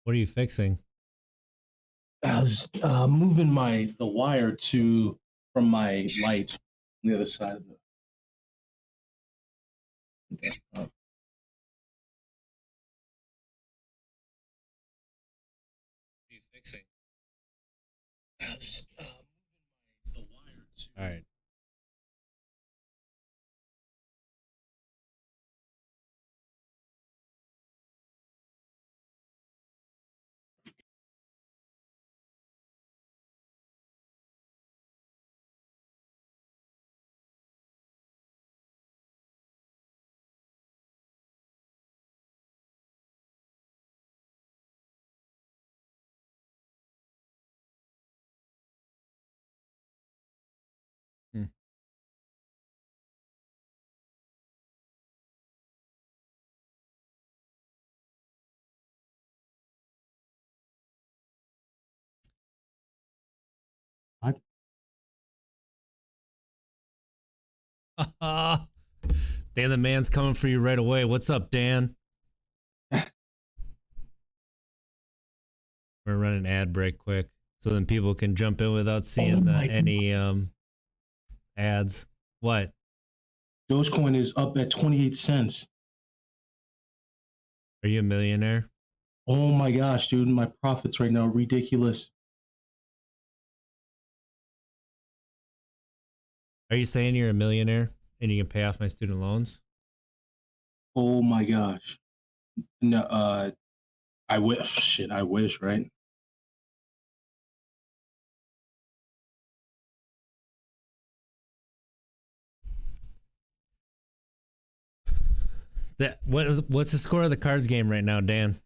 What are you fixing? I was moving the wire from my light on the other side of the. What are you fixing? I was moving the wire All right. What? Dan the man's coming for you right away. What's up, Dan? We're running an ad break quick so then people can jump in without seeing any ads. What? Dogecoin is up at 28 cents. Are you a millionaire? Oh my gosh, dude, my profits right now are ridiculous. Are you saying you're a millionaire and you can pay off my student loans? Oh my gosh. No, I wish. Shit, I wish, right? What's the score of the cards game right now, Dan?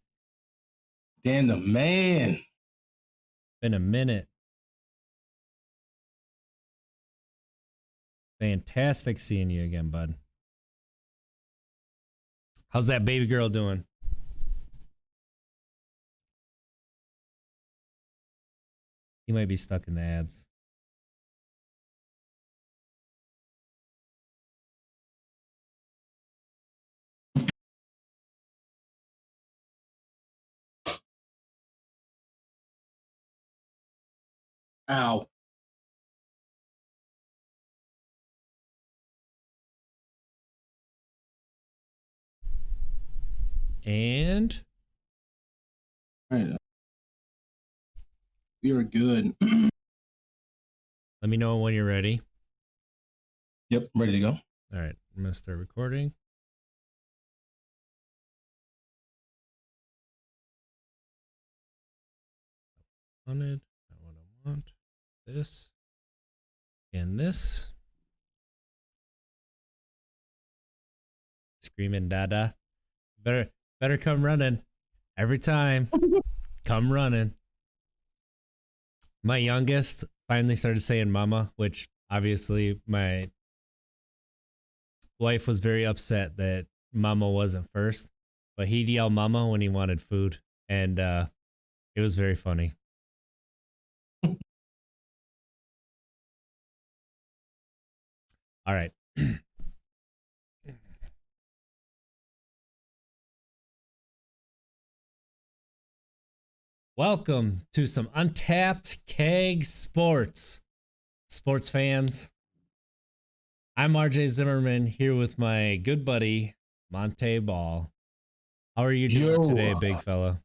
Dan the man. Been a minute. Fantastic seeing you again, bud. How's that baby girl doing? You might be stuck in the ads. Ow. And All right. We are good. let me know when you're ready. Yep, I'm ready to go. All right, I'm gonna start recording. Wanted, not what I want. This and this. Screaming dada. Better come running. Every time. Come running. My youngest finally started saying mama, which obviously my wife was very upset that mama wasn't first, but he'd yell mama when he wanted food, and it was very funny. All right. Welcome to some Untapped Keg Sports. Sports fans. I'm RJ Zimmerman here with my good buddy, Monte Ball. How are you doing today, big fella?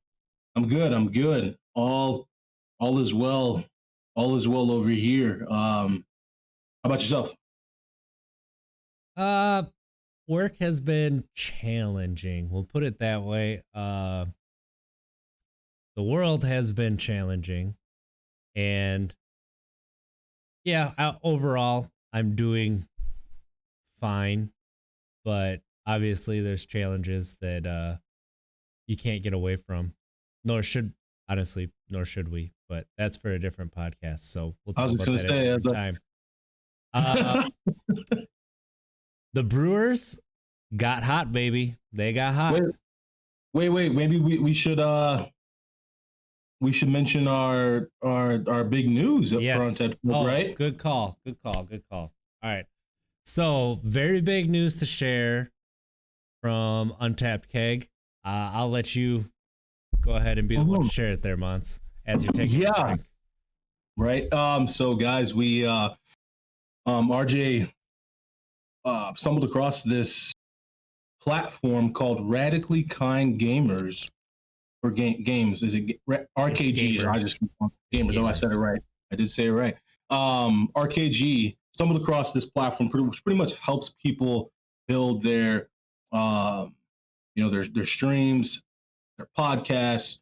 I'm good. I'm good. All is well. All is well over here. How about yourself? Work has been challenging. We'll put it that way. The world has been challenging, and yeah, overall, I'm doing fine, but obviously there's challenges that you can't get away from, nor should Honestly, nor should we, but that's for a different podcast. So we'll I talk was about going that to at a say, different time. The Brewers got hot, baby. They got hot. wait. Maybe we should mention our big news up for Yes. Untapped Keg, Oh, right? good call. Good call. Good call. All right. So very big news to share from Untapped Keg. I'll let you go ahead and be the one to share it there, Mons, as you're taking a drink. Right. So guys, we RJ stumbled across this platform called Radically Kind Gamers for games. Is it RKG? I just gamers. Oh, I said it right. I did say it right. RKG stumbled across this platform, which pretty much helps people build their, their streams, their podcasts.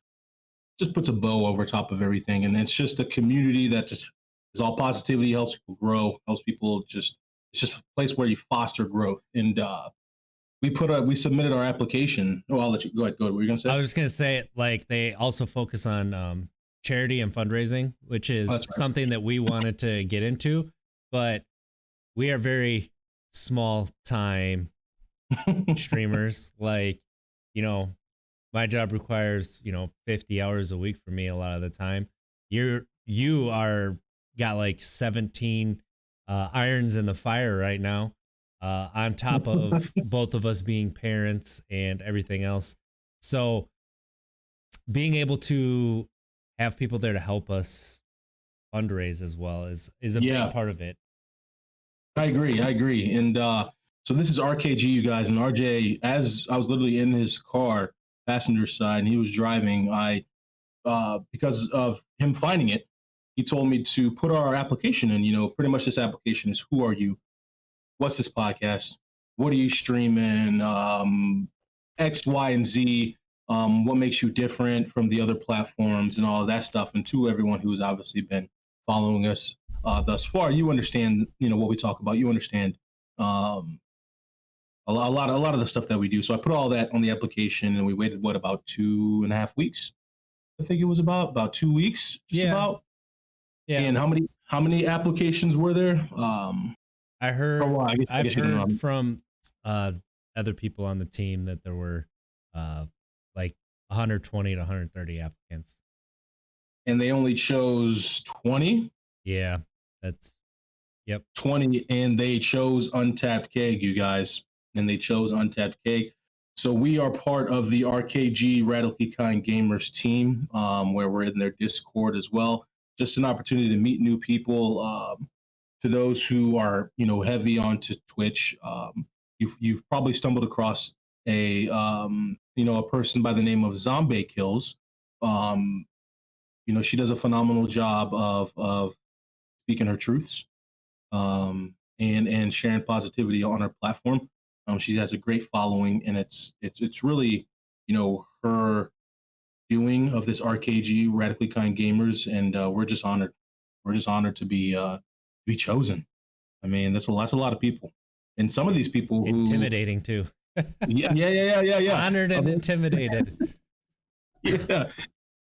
Just puts a bow over top of everything, and it's just a community that just is all positivity, helps people grow, helps people just. It's just a place where you foster growth, and we submitted our application. Oh, I'll let you go ahead. Go. What were you gonna say? I was just gonna say, like, they also focus on charity and fundraising, which is something that we wanted to get into, but we are very small time streamers. Like, my job requires 50 hours a week for me a lot of the time. You are got like 17 irons in the fire right now, on top of both of us being parents and everything else. So being able to have people there to help us fundraise as well is a big part of it. I agree. And so this is RKG, you guys, and RJ, as I was literally in his car, passenger side, and he was driving, because of him finding it, he told me to put our application in. Pretty much this application is, who are you? What's this podcast? What are you streaming? X, Y, and Z. What makes you different from the other platforms and all of that stuff? And to everyone who's obviously been following us thus far, you understand, what we talk about. You understand a lot of the stuff that we do. So I put all that on the application, and we waited about 2.5 weeks. I think it was about 2 weeks, about. Yeah. And how many applications were there? I heard. I've heard from other people on the team that there were like 120 to 130 applicants, and they only chose 20. Yeah, that's 20, and they chose Untapped Keg, you guys, and they chose Untapped Keg. So we are part of the RKG Radically Kind Gamers team, where we're in their Discord as well. Just an opportunity to meet new people. To those who are, heavy onto Twitch, you've probably stumbled across a person by the name of Zombie Kills. She does a phenomenal job of speaking her truths, and sharing positivity on her platform. She has a great following, and it's really, her doing of this RKG Radically Kind Gamers, and we're just honored. We're just honored to be chosen. I mean, that's a lot of people, and some of these people who intimidating too. Yeah. Honored and intimidated.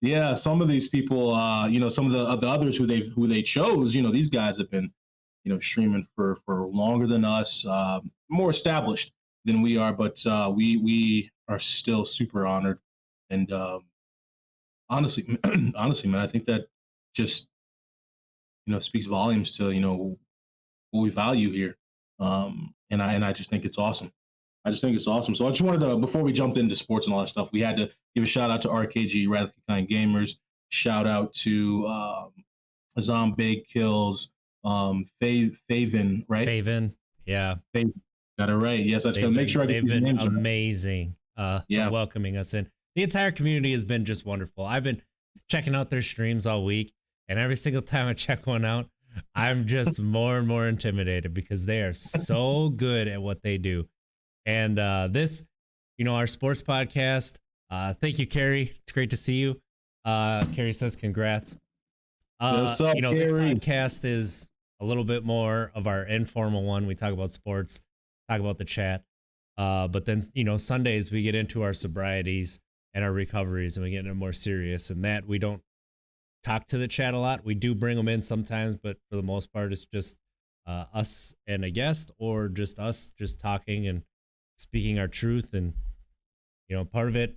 Yeah. Some of these people, some of the others who they chose, these guys have been, streaming for longer than us, more established than we are, but we are still super honored. And honestly, man, I think that just speaks volumes to what we value here. And I just think it's awesome. So I just wanted to, before we jumped into sports and all that stuff, we had to give a shout out to RKG Radically Kind Gamers. Shout out to Zombie Kills, Faven, right? Faven, yeah. Faven. Got it right. Yes, I just gotta make sure I get these names right. Amazing. Welcoming us in. The entire community has been just wonderful. I've been checking out their streams all week, and every single time I check one out, I'm just more and more intimidated because they are so good at what they do. And this, our sports podcast. Thank you, Carrie. It's great to see you. Carrie says congrats. What's up, Carrie? This podcast is a little bit more of our informal one. We talk about sports, talk about the chat. But then, Sundays we get into our sobrieties and our recoveries, and we get into more serious. And that we don't talk to the chat a lot. We do bring them in sometimes, but for the most part, it's just us and a guest, or just us just talking and speaking our truth. And part of it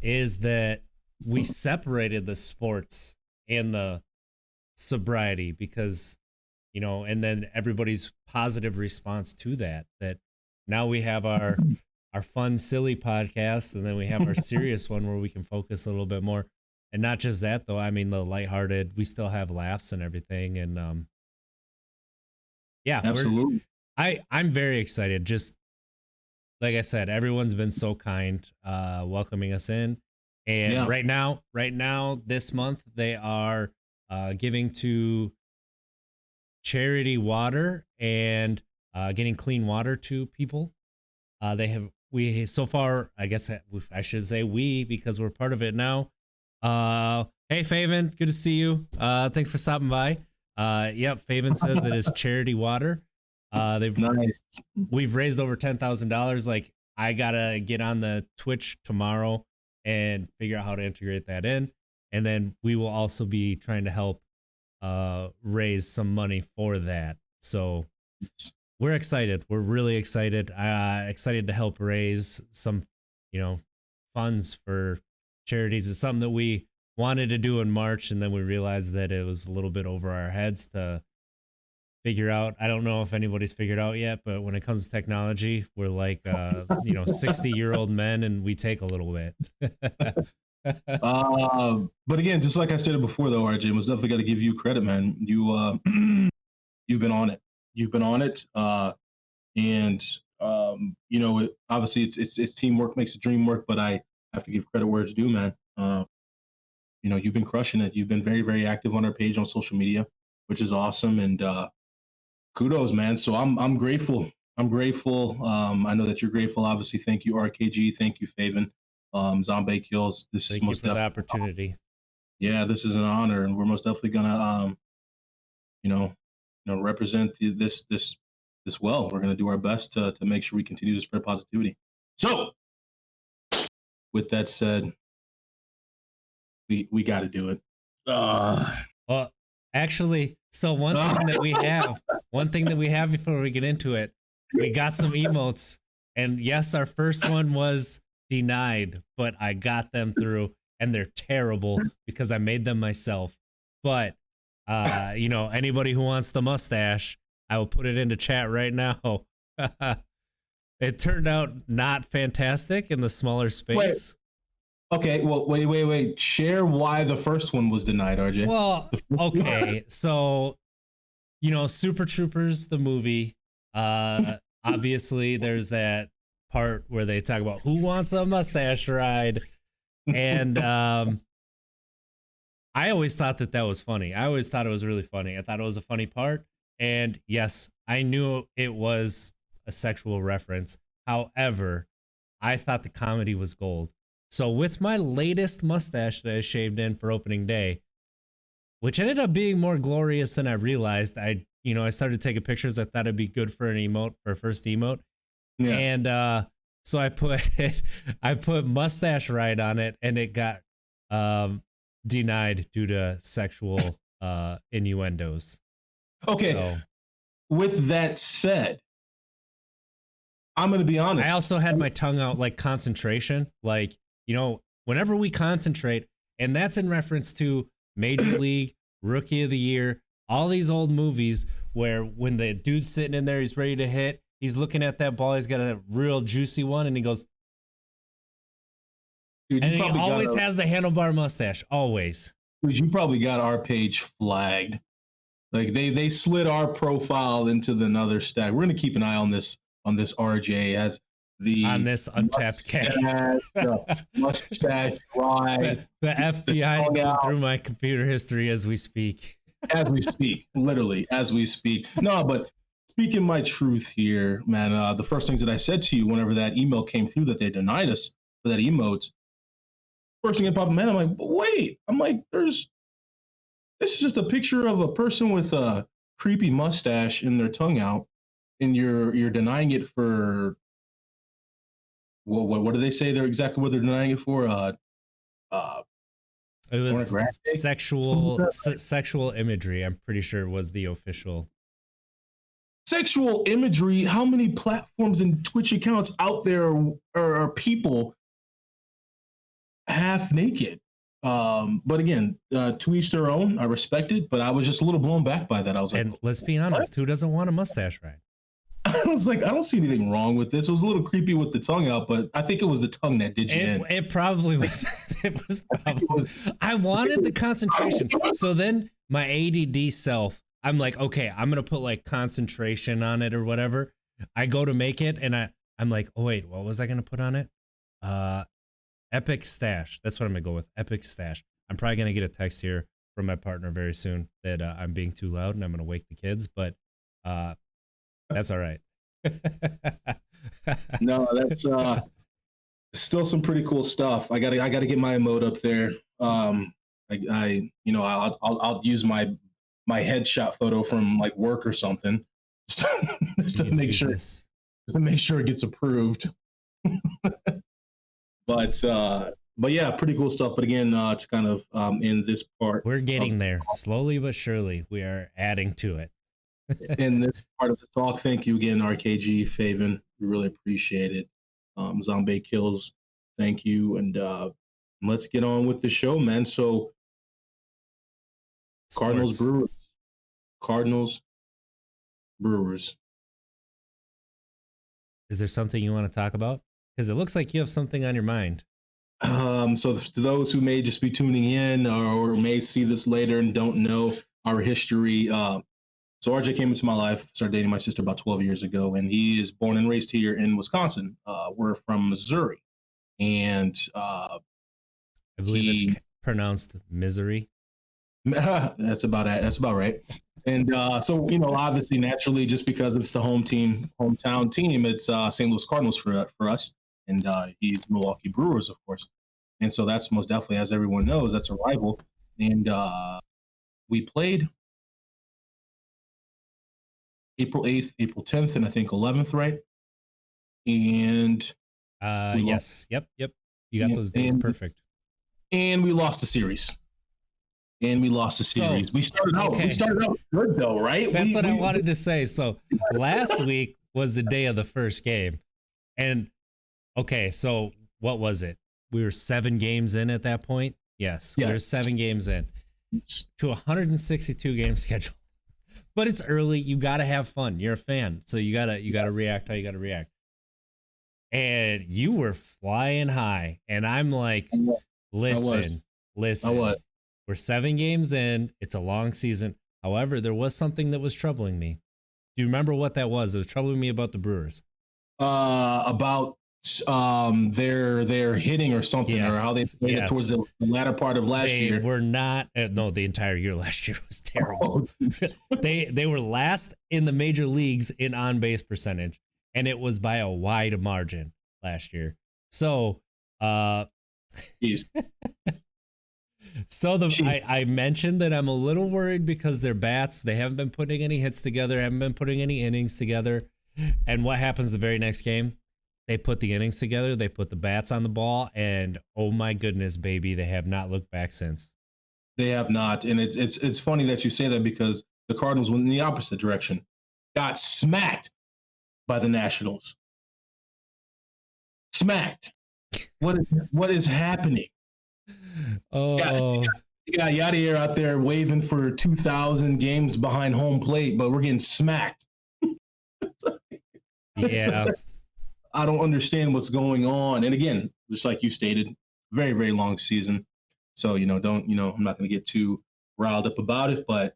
is that we separated the sports and the sobriety, because and then everybody's positive response to that now we have our fun silly podcast, and then we have our serious one where we can focus a little bit more. And not just that though, I mean the lighthearted, we still have laughs and everything. And yeah, absolutely. I'm very excited. Just like I said, everyone's been so kind, welcoming us in. And right now, this month, they are giving to charity water and getting clean water to people. So far, I guess I should say we, because we're part of it now. Hey, Faven, good to see you. Thanks for stopping by. Yep, Faven says it is charity water. We've raised over $10,000. Like, I gotta get on the Twitch tomorrow and figure out how to integrate that in. And then we will also be trying to help raise some money for that. So we're excited. We're really excited. Excited to help raise some, funds for charities. It's something that we wanted to do in March, and then we realized that it was a little bit over our heads to figure out. I don't know if anybody's figured out yet, but when it comes to technology, we're like 60-year-old men, and we take a little bit. But again, just like I stated before, though, RJ, was definitely got to give you credit, man. You've been on it. Obviously it's teamwork makes the dream work, but I have to give credit where it's due, man. You've been crushing it. You've been very, very active on our page on social media, which is awesome. And kudos, man. So I'm grateful. I know that you're grateful. Obviously, thank you, RKG. Thank you, Faven. Zombie Kills. Thank you for the opportunity. Yeah, this is an honor, and we're most definitely gonna represent this well. We're gonna do our best to make sure we continue to spread positivity. So, with that said, we got to do it. Well, actually, so one thing that we have before we get into it, we got some emotes, and yes, our first one was denied, but I got them through, and they're terrible because I made them myself. But anybody who wants the mustache, I will put it into chat right now. It turned out not fantastic in the smaller space. Okay, well, wait. Share why the first one was denied, RJ. Well, okay, so Super Troopers, the movie. Obviously, there's that part where they talk about who wants a mustache ride, and I always thought that was funny. I always thought it was really funny. I thought it was a funny part, and yes, I knew it was a sexual reference. However, I thought the comedy was gold. So with my latest mustache that I shaved in for opening day, which ended up being more glorious than I realized, I started taking pictures. I thought it'd be good for an emote, for a first emote. Yeah. And so I put mustache ride on it, and it got denied due to sexual innuendos. Okay. So, with that said, I'm going to be honest. I also had my tongue out, like concentration. Like, whenever we concentrate, and that's in reference to Major League, Rookie of the Year, all these old movies where when the dude's sitting in there, he's ready to hit, he's looking at that ball, he's got a real juicy one, and he goes, dude, and he always has the handlebar mustache, always. Dude, you probably got our page flagged. Like they slid our profile into another stack. We're going to keep an eye on this RJ as on this Untapped Keg. Mustache ride. The FBI is going through my computer history as we speak. As we speak, literally as we speak. No, but speaking my truth here, man, the first things that I said to you whenever that email came through that they denied us for that emote, first thing that popped in my head, I'm like, but wait. I'm like, this is just a picture of a person with a creepy mustache and their tongue out, and you're denying it for what do they say? They're exactly what they're denying it for. It was Pornographic? sexual imagery. I'm pretty sure it was the official. Sexual imagery. How many platforms and Twitch accounts out there are people half naked? But again, to each their own. I respect it, but I was just a little blown back by that. I was like, And let's be honest, who doesn't want a mustache ride? I was like, I don't see anything wrong with this. It was a little creepy with the tongue out, but I think it was the tongue that did you in. It probably was. It was probably. I wanted the concentration. So then my ADD self, I'm like, okay, I'm gonna put like concentration on it or whatever. I go to make it, and I'm like, oh wait, what was I gonna put on it? Epic stash. That's what I'm gonna go with. Epic stash. I'm probably gonna get a text here from my partner very soon that I'm being too loud and I'm gonna wake the kids, but that's all right. No, that's still some pretty cool stuff. I gotta get my emote up there. I'll use my headshot photo from like work or something, just to make sure it gets approved. But yeah, pretty cool stuff. But again, to kind of in this part, we're getting there slowly but surely. We are adding to it. In this part of the talk, thank you again, RKG, Faven. We really appreciate it. Zombie Kills, thank you. And let's get on with the show, man. So, Sports. Cardinals, Brewers. Is there something you want to talk about? Because it looks like you have something on your mind. So to those who may just be tuning in or may see this later and don't know our history, so RJ came into my life, started dating my sister about 12 years ago, and he is born and raised here in Wisconsin. We're from Missouri, and I believe it's pronounced misery. That's about it. That's about right. And so obviously, naturally, just because it's the hometown team, it's St. Louis Cardinals for us, and he's Milwaukee Brewers, of course. And so that's most definitely, as everyone knows, that's a rival. And we played April 8th, April 10th, and I think 11th, right? And yes, yep. You got those dates perfect. And we lost the series. So, we started out good though, right? That's what I wanted to say. So last week was the day of the first game. And okay, so what was it? We were 7 games in at that point. Yes. We were 7 games in to a 162 game schedule. But it's early. You got to have fun. You're a fan. So you gotta react how you got to react. And you were flying high. And I'm like, listen. We're 7 games in. It's a long season. However, there was something that was troubling me. Do you remember what that was? It was troubling me about the Brewers. About their hitting or something, or how they played it towards the latter part of last year. They were not. No, the entire year last year was terrible. They were last in the major leagues in on base percentage, and it was by a wide margin last year. So, I mentioned that I'm a little worried because their bats, they haven't been putting any hits together, haven't been putting any innings together. And what happens the very next game? They put the innings together, they put the bats on the ball, and oh my goodness, baby, they have not looked back since. They have not. And it's funny that you say that because the Cardinals went in the opposite direction. Got smacked by the Nationals. Smacked. What is happening? Oh, you got Yadier out there waving for 2,000 games behind home plate, but we're getting smacked. Yeah. I don't understand what's going on. And again, just like you stated, very, very long season. So, I'm not going to get too riled up about it, but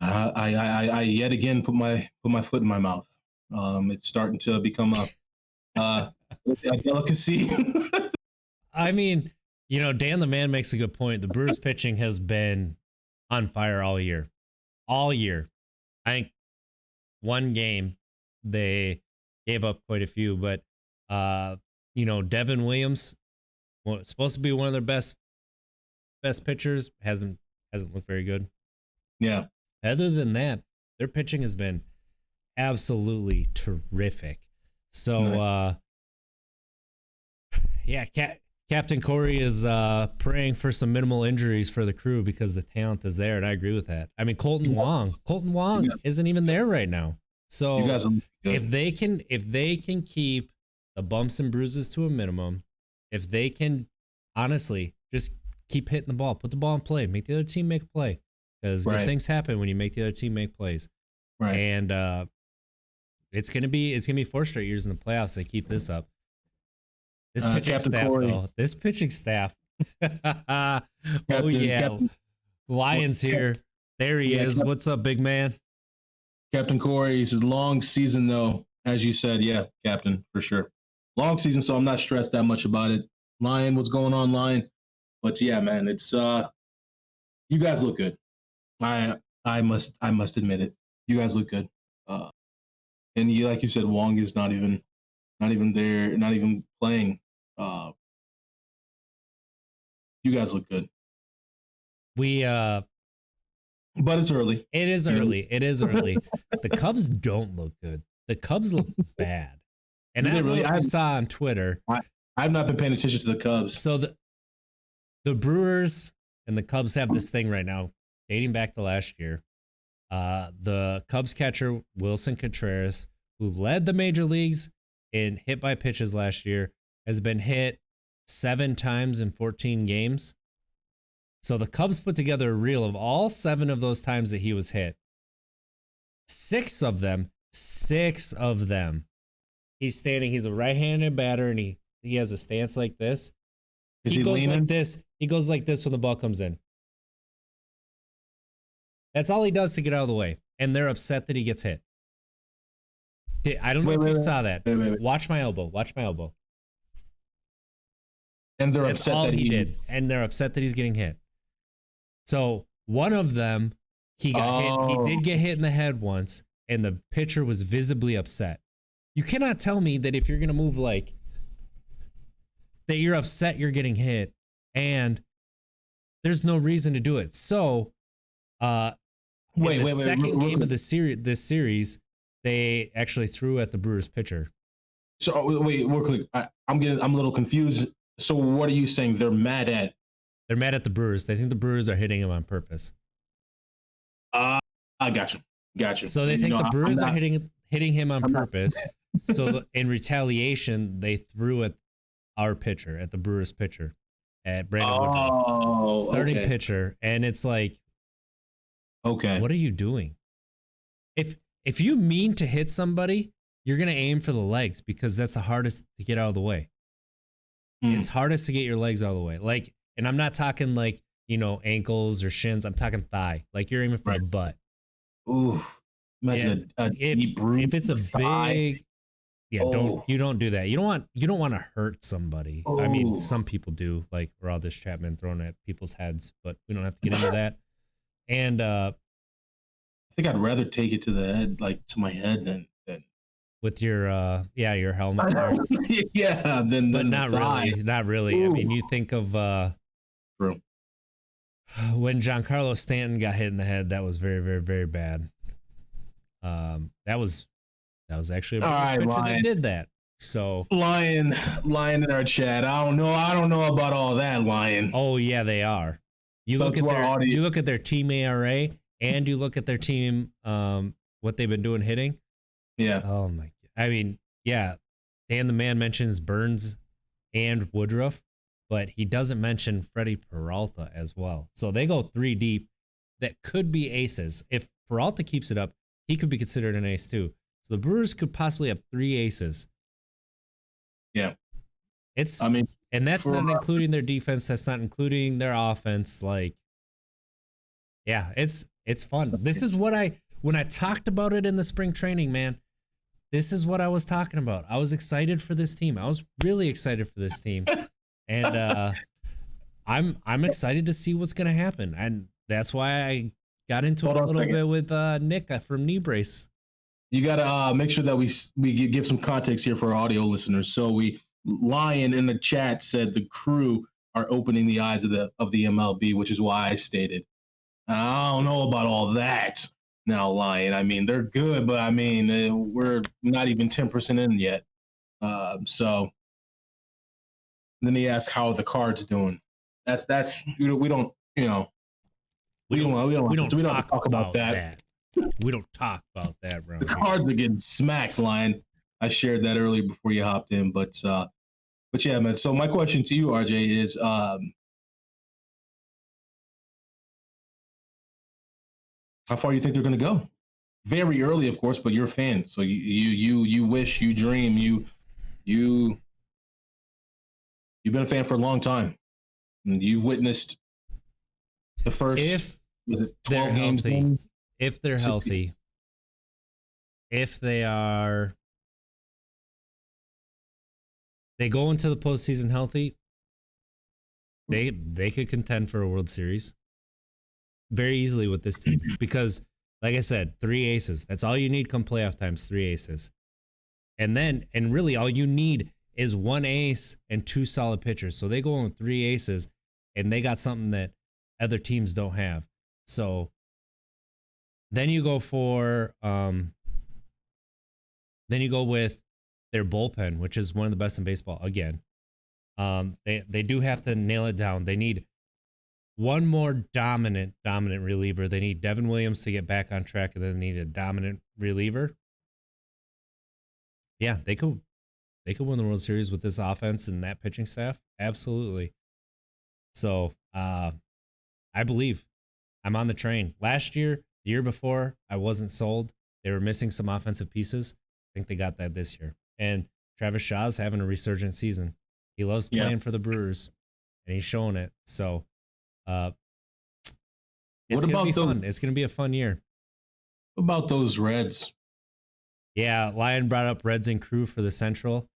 I yet again put my foot in my mouth. It's starting to become a delicacy. I mean, Dan the man makes a good point. The Brewers pitching has been on fire all year. All year. I think one game they gave up quite a few, but Devin Williams, supposed to be one of their best pitchers, hasn't looked very good. Yeah. Other than that, their pitching has been absolutely terrific. So Yeah, Captain Corey is praying for some minimal injuries for the crew because the talent is there, and I agree with that. I mean, Colton Wong isn't even there right now. So You guys are good. if they can keep the bumps and bruises to a minimum, if they can honestly just keep hitting the ball, put the ball in play, make the other team make a play, because good things happen when you make the other team make plays. Right. And it's gonna be 4 straight years in the playoffs. They keep this up. This pitching Captain staff, Corey. though. This pitching staff. Captain, Lions here. There he is. What's up, big man? Captain Corey. It's a long season, though, as you said. Yeah, Captain, for sure. Long season, so I'm not stressed that much about it. Lion, what's going on, Lion? But yeah, man, it's you guys look good. I must admit it. You guys look good. And you, like you said, Wong is not even there, not even playing. You guys look good. But it's early. It is early. It is early. The Cubs don't look good. The Cubs look bad. And I really saw on Twitter. I've not been paying attention to the Cubs. So the Brewers and the Cubs have this thing right now, dating back to last year. The Cubs catcher, Wilson Contreras, who led the major leagues in hit by pitches last year, has been hit 7 times in 14 games. So the Cubs put together a reel of all 7 of those times that he was hit. 6 of them, he's standing, he's a right-handed batter, and he has a stance like this. He goes leaning like this. He goes like this when the ball comes in. That's all he does to get out of the way. And they're upset that he gets hit. I don't know if you saw that. Wait. Watch my elbow. And they're That's upset all that he did. And they're upset that he's getting hit. So one of them, he got hit. He did get hit in the head once, and the pitcher was visibly upset. You cannot tell me that if you're going to move like that, you're upset you're getting hit, and there's no reason to do it. So, second game of this series, they actually threw at the Brewers pitcher. So wait, real quick. I'm a little confused. So what are you saying? They're mad at? They're mad at the Brewers. They think the Brewers are hitting him on purpose. I gotcha. So they think the Brewers are hitting him on purpose. So in retaliation, they threw at our pitcher, at the Brewers pitcher, at Brandon Woodruff, starting pitcher, and it's like, okay, what are you doing? If you mean to hit somebody, you're gonna aim for the legs because that's the hardest to get out of the way. It's hardest to get your legs out of the way. Like, and I'm not talking like, ankles or shins. I'm talking thigh. Like you're aiming for the butt. Ooh, imagine a deep bruise. If it's a thigh. big, don't do that. You don't want to hurt somebody. I mean, some people do, like Aroldis Chapman throwing at people's heads, but we don't have to get into that. And I think I'd rather take it to the head, like to my head, than with your your helmet. But not really. Not really. Ooh. I mean, you think of True. When Giancarlo Stanton got hit in the head, that was very, very, very bad. That was actually a pitcher that did that. So Lion in our chat. I don't know about all that, Lion. Oh yeah, they are. You look at their team ERA and you look at their team what they've been doing hitting. Yeah. Oh my God. I mean, yeah. Dan the Man mentions Burns and Woodruff, but he doesn't mention Freddie Peralta as well. So they go 3 deep. That could be aces. If Peralta keeps it up, he could be considered an ace too. So the Brewers could possibly have 3 aces. Yeah. And that's not including their defense. That's not including their offense. Like, yeah, it's fun. This is what when I talked about it in the spring training, man, this is what I was talking about. I was excited for this team. I was really excited for this team. And I'm excited to see what's going to happen. And that's why I got into it a little bit with Nick from Knee Brace. You got to make sure that we give some context here for our audio listeners. So Lion in the chat said the crew are opening the eyes of the MLB, which is why I stated, I don't know about all that. Now, Lion, I mean, they're good, but I mean, we're not even 10% in yet. So then he asks how are the Cards doing. That's we don't we don't talk about that. We don't talk about that, bro. The Cards are getting smacked, Lion. I shared that earlier before you hopped in, but yeah, man. So my question to you, RJ, is how far you think they're going to go? Very early, of course, but you're a fan, so you wish, you dream, you've been a fan for a long time, and you've witnessed the first 12 games. If they're healthy, if they go into the postseason healthy, they could contend for a World Series very easily with this team because, like I said, 3 aces. That's all you need come playoff times, 3 aces. And really all you need is 1 ace and 2 solid pitchers. So they go on with 3 aces and they got something that other teams don't have. So then you go with their bullpen, which is one of the best in baseball again. They do have to nail it down. They need one more dominant reliever. They need Devin Williams to get back on track, and then they need a dominant reliever. Yeah, they could win the World Series with this offense and that pitching staff. Absolutely. So I believe I'm on the train. Last year, the year before, I wasn't sold. They were missing some offensive pieces. I think they got that this year. And Travis Shaw's having a resurgent season. He loves playing for the Brewers, and he's showing it. So it's going to be fun. It's going to be a fun year. What about those Reds? Yeah, Lion brought up Reds and Crew for the Central.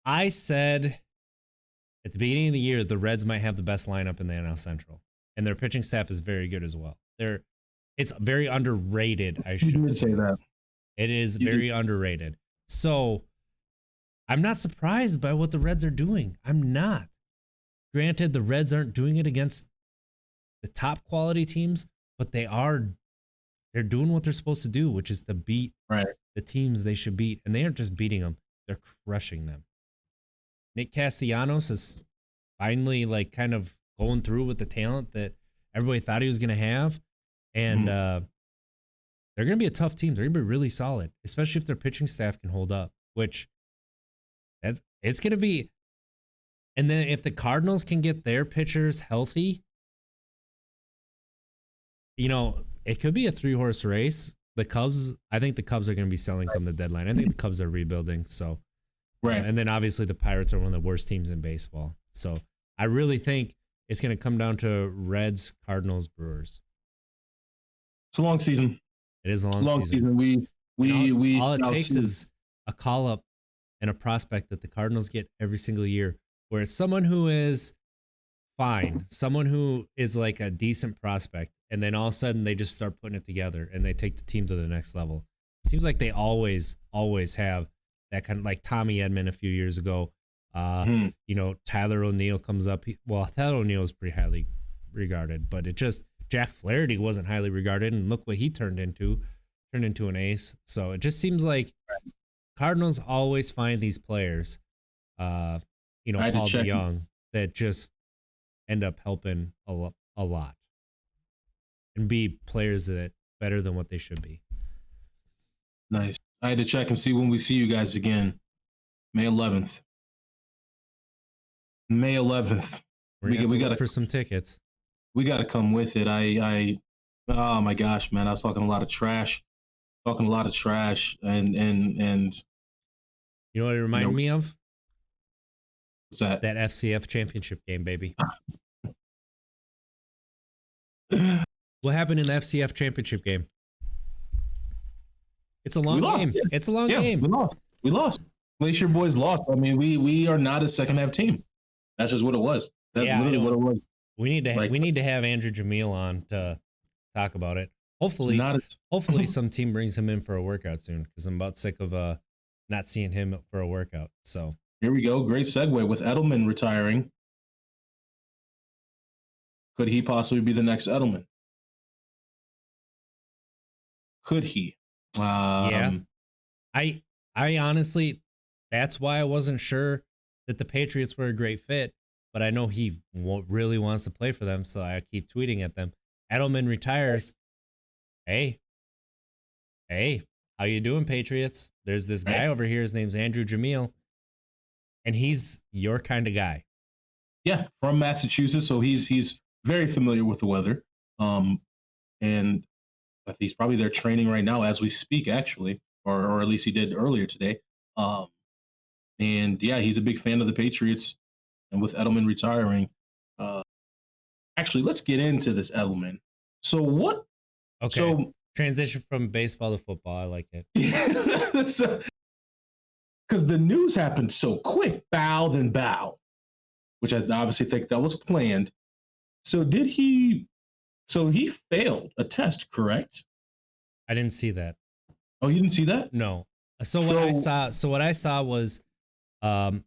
I said at the beginning of the year, the Reds might have the best lineup in the NL Central, and their pitching staff is very good as well. It's very underrated, I should say that. It is very underrated. So I'm not surprised by what the Reds are doing. I'm not. Granted, the Reds aren't doing it against the top quality teams, but they're doing what they're supposed to do, which is to beat the teams they should beat. And they aren't just beating them, they're crushing them. Nick Castellanos is finally kind of going through with the talent that everybody thought he was going to have. And they're going to be a tough team. They're going to be really solid, especially if their pitching staff can hold up, which it's going to be. And then if the Cardinals can get their pitchers healthy, it could be a 3-horse race. I think the Cubs are going to be selling come the deadline. I think the Cubs are rebuilding. So, and then obviously the Pirates are one of the worst teams in baseball. So I really think it's going to come down to Reds, Cardinals, Brewers. It's a long season. It is a long season. All it takes is a call up and a prospect that the Cardinals get every single year, where it's someone who is fine, someone who is like a decent prospect, and then all of a sudden they just start putting it together and they take the team to the next level. It seems like they always have that kind of, like Tommy Edman a few years ago. Tyler O'Neill comes up. Tyler O'Neill is pretty highly regarded, but Jack Flaherty wasn't highly regarded, and look what he turned into an ace. So it just seems like Cardinals always find these players, Paul DeYoung, that just end up helping a lot and be players that better than what they should be. Nice. I had to check and see when we see you guys again. May 11th. May 11th. We got to look for some tickets. We got to come with it. Oh my gosh, man. I was talking a lot of trash. And you know what it reminded me of? What's that? That FCF championship game, baby. What happened in the FCF championship game? It's a long game. Yeah. It's a long game. We lost. Glacier Boys lost. I mean, we are not a second half team. That's just what it was. That's literally what it was. We need to have Andrew Jamil on to talk about it. Hopefully some team brings him in for a workout soon, because I'm about sick of not seeing him for a workout. So here we go. Great segue with Edelman retiring. Could he possibly be the next Edelman? Could he? Yeah. I honestly, that's why I wasn't sure that the Patriots were a great fit, but I know he really wants to play for them, so I keep tweeting at them. Edelman retires. Hey, how you doing, Patriots? There's this guy over here. His name's Andrew Jamil, and he's your kind of guy. Yeah, from Massachusetts, so he's very familiar with the weather. And I think he's probably there training right now as we speak, actually, or at least he did earlier today. And yeah, he's a big fan of the Patriots, and with Edelman retiring, actually, let's get into this Edelman. So what? Okay. So transition from baseball to football. I like it. Because the news happened so quick, bow then bow, which I obviously think that was planned. So did he? So he failed a test, correct? I didn't see that. Oh, you didn't see that? No. So what I saw was, and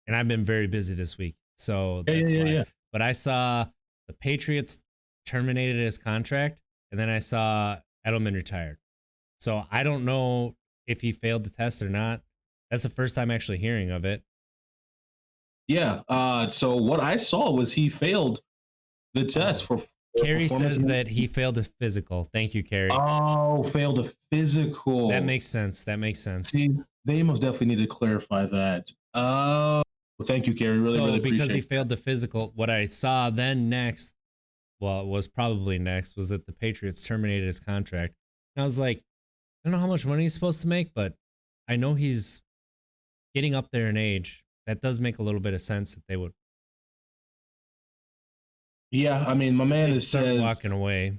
I've been very busy this week, so that's why. Yeah. But I saw the Patriots terminated his contract, and then I saw Edelman retired. So I don't know if he failed the test or not. That's the first time actually hearing of it. Yeah. So what I saw was he failed the test for. Carrie says that he failed a physical. Thank you, Carrie. Oh, failed a physical. That makes sense. See, they most definitely need to clarify that. Oh, well, thank you, Carrie. Really appreciate it. Because he failed the physical, what I saw then next, well, it was probably next, was that the Patriots terminated his contract. And I was like, I don't know how much money he's supposed to make, but I know he's getting up there in age. That does make a little bit of sense that they would. Yeah, I mean, my man is start walking away.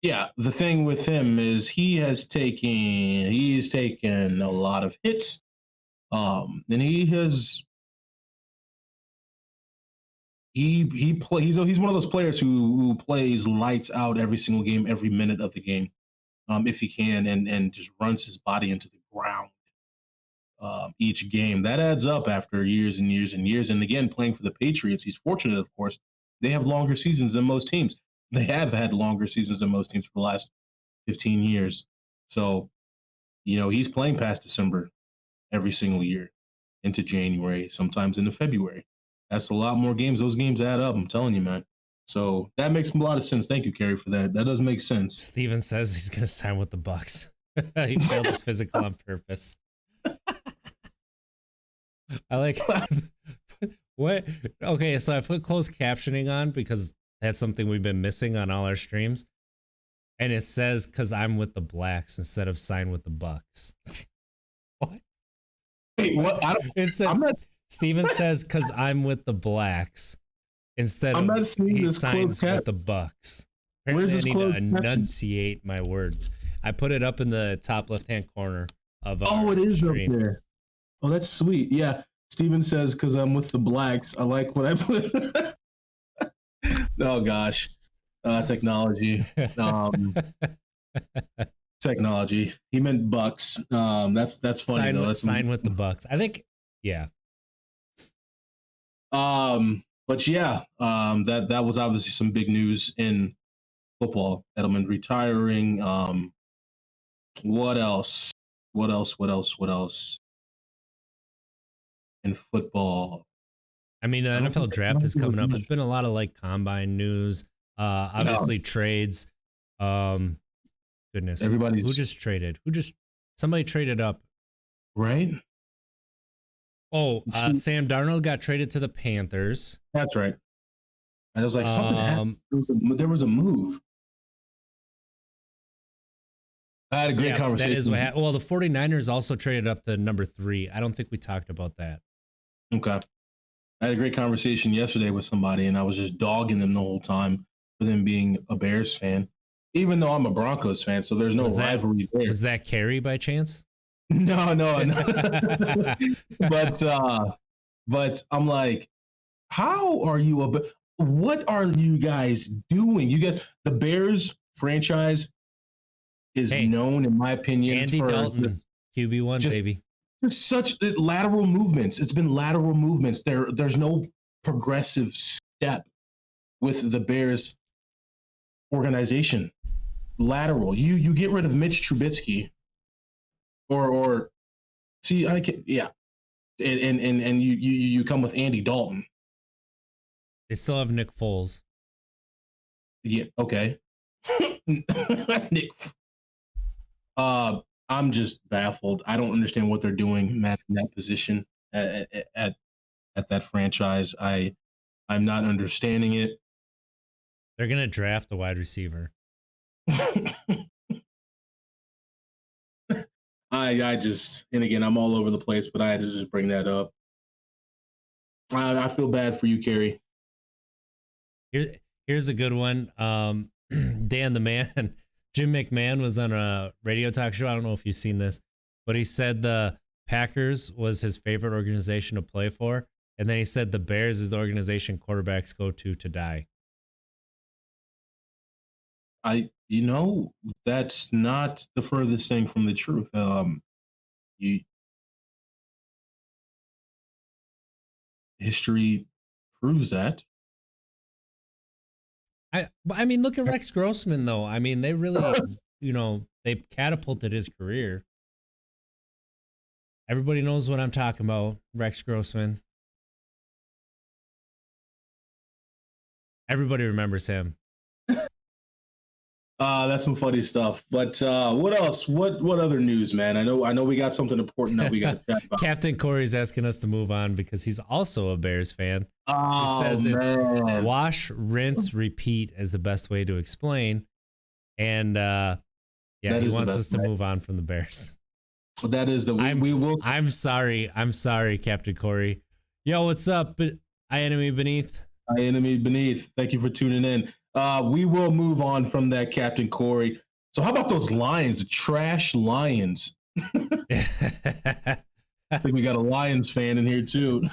Yeah, the thing with him is he's taken a lot of hits, and he's one of those players who plays lights out every single game, every minute of the game, if he can, and just runs his body into the ground. Each game that adds up after years and years and years. And again, playing for the Patriots, he's fortunate, of course. They have longer seasons than most teams. They have had longer seasons than most teams for the last 15 years. So, he's playing past December every single year into January, sometimes into February. That's a lot more games. Those games add up. I'm telling you, man. So that makes a lot of sense. Thank you, Carrie, for that. That does make sense. Steven says he's going to sign with the Bucks. He failed his physical on purpose. I like what? Okay, so I put closed captioning on because that's something we've been missing on all our streams, and it says "cause I'm with the Blacks" instead of "sign with the Bucks." What? Wait, what? It says Steven says "cause I'm with the Blacks" instead of he signs with the Bucks. Apparently, I need to enunciate my words. I put it up in the top left-hand corner of our it is stream. Up there. Oh, that's sweet. Yeah. Steven says, because I'm with the Blacks. I like what I put. Oh, gosh. Technology. Technology. He meant Bucks. That's funny. Sign with the Bucks. I think, yeah. But yeah, that was obviously some big news in football. Edelman retiring. What else? In football. I mean, the NFL draft is coming up. There's been a lot of combine news. Obviously trades. Goodness. Who just traded? Somebody traded up. Right? Oh, Sam Darnold got traded to the Panthers. That's right. And I was like, something happened. There was a move. I had a great conversation. That is what happened. Well, the 49ers also traded up to number 3. I don't think we talked about that. Okay. I had a great conversation yesterday with somebody, and I was just dogging them the whole time for them being a Bears fan, even though I'm a Broncos fan, so there's no rivalry there. Was that Carrie by chance? No. But I'm like, how are you? What are you guys doing? The Bears franchise is known, in my opinion, Andy Dalton, QB1, baby. Such lateral movements. It's been lateral movements. There's no progressive step with the Bears organization. Lateral. You get rid of Mitch Trubisky, or see, I can, yeah. and you come with Andy Dalton. They still have Nick Foles. Yeah, okay. Nick. I'm just baffled. I don't understand what they're doing, Matt, in that position at that franchise. I'm not understanding it. They're gonna draft a wide receiver. I just, and again, I'm all over the place, but I had to just bring that up. I feel bad for you, Kerry. Here's a good one. Dan the Man, Jim McMahon was on a radio talk show. I don't know if you've seen this, but he said the Packers was his favorite organization to play for. And then he said the Bears is the organization quarterbacks go to die. That's not the furthest thing from the truth. History proves that. I mean, look at Rex Grossman, though. I mean, they really, they catapulted his career. Everybody knows what I'm talking about, Rex Grossman. Everybody remembers him. That's some funny stuff. But what else? What other news, man? I know we got something important that we got to chat about. Captain Corey's asking us to move on because he's also a Bears fan. Oh, he says man. It's wash, rinse, repeat is the best way to explain. And he wants us to move on from the Bears. Well, that is the we will. I'm sorry, Captain Corey. Yo, what's up? I enemy beneath. Thank you for tuning in. We will move on from that, Captain Corey. So how about those Lions, the trash Lions? I think we got a Lions fan in here too.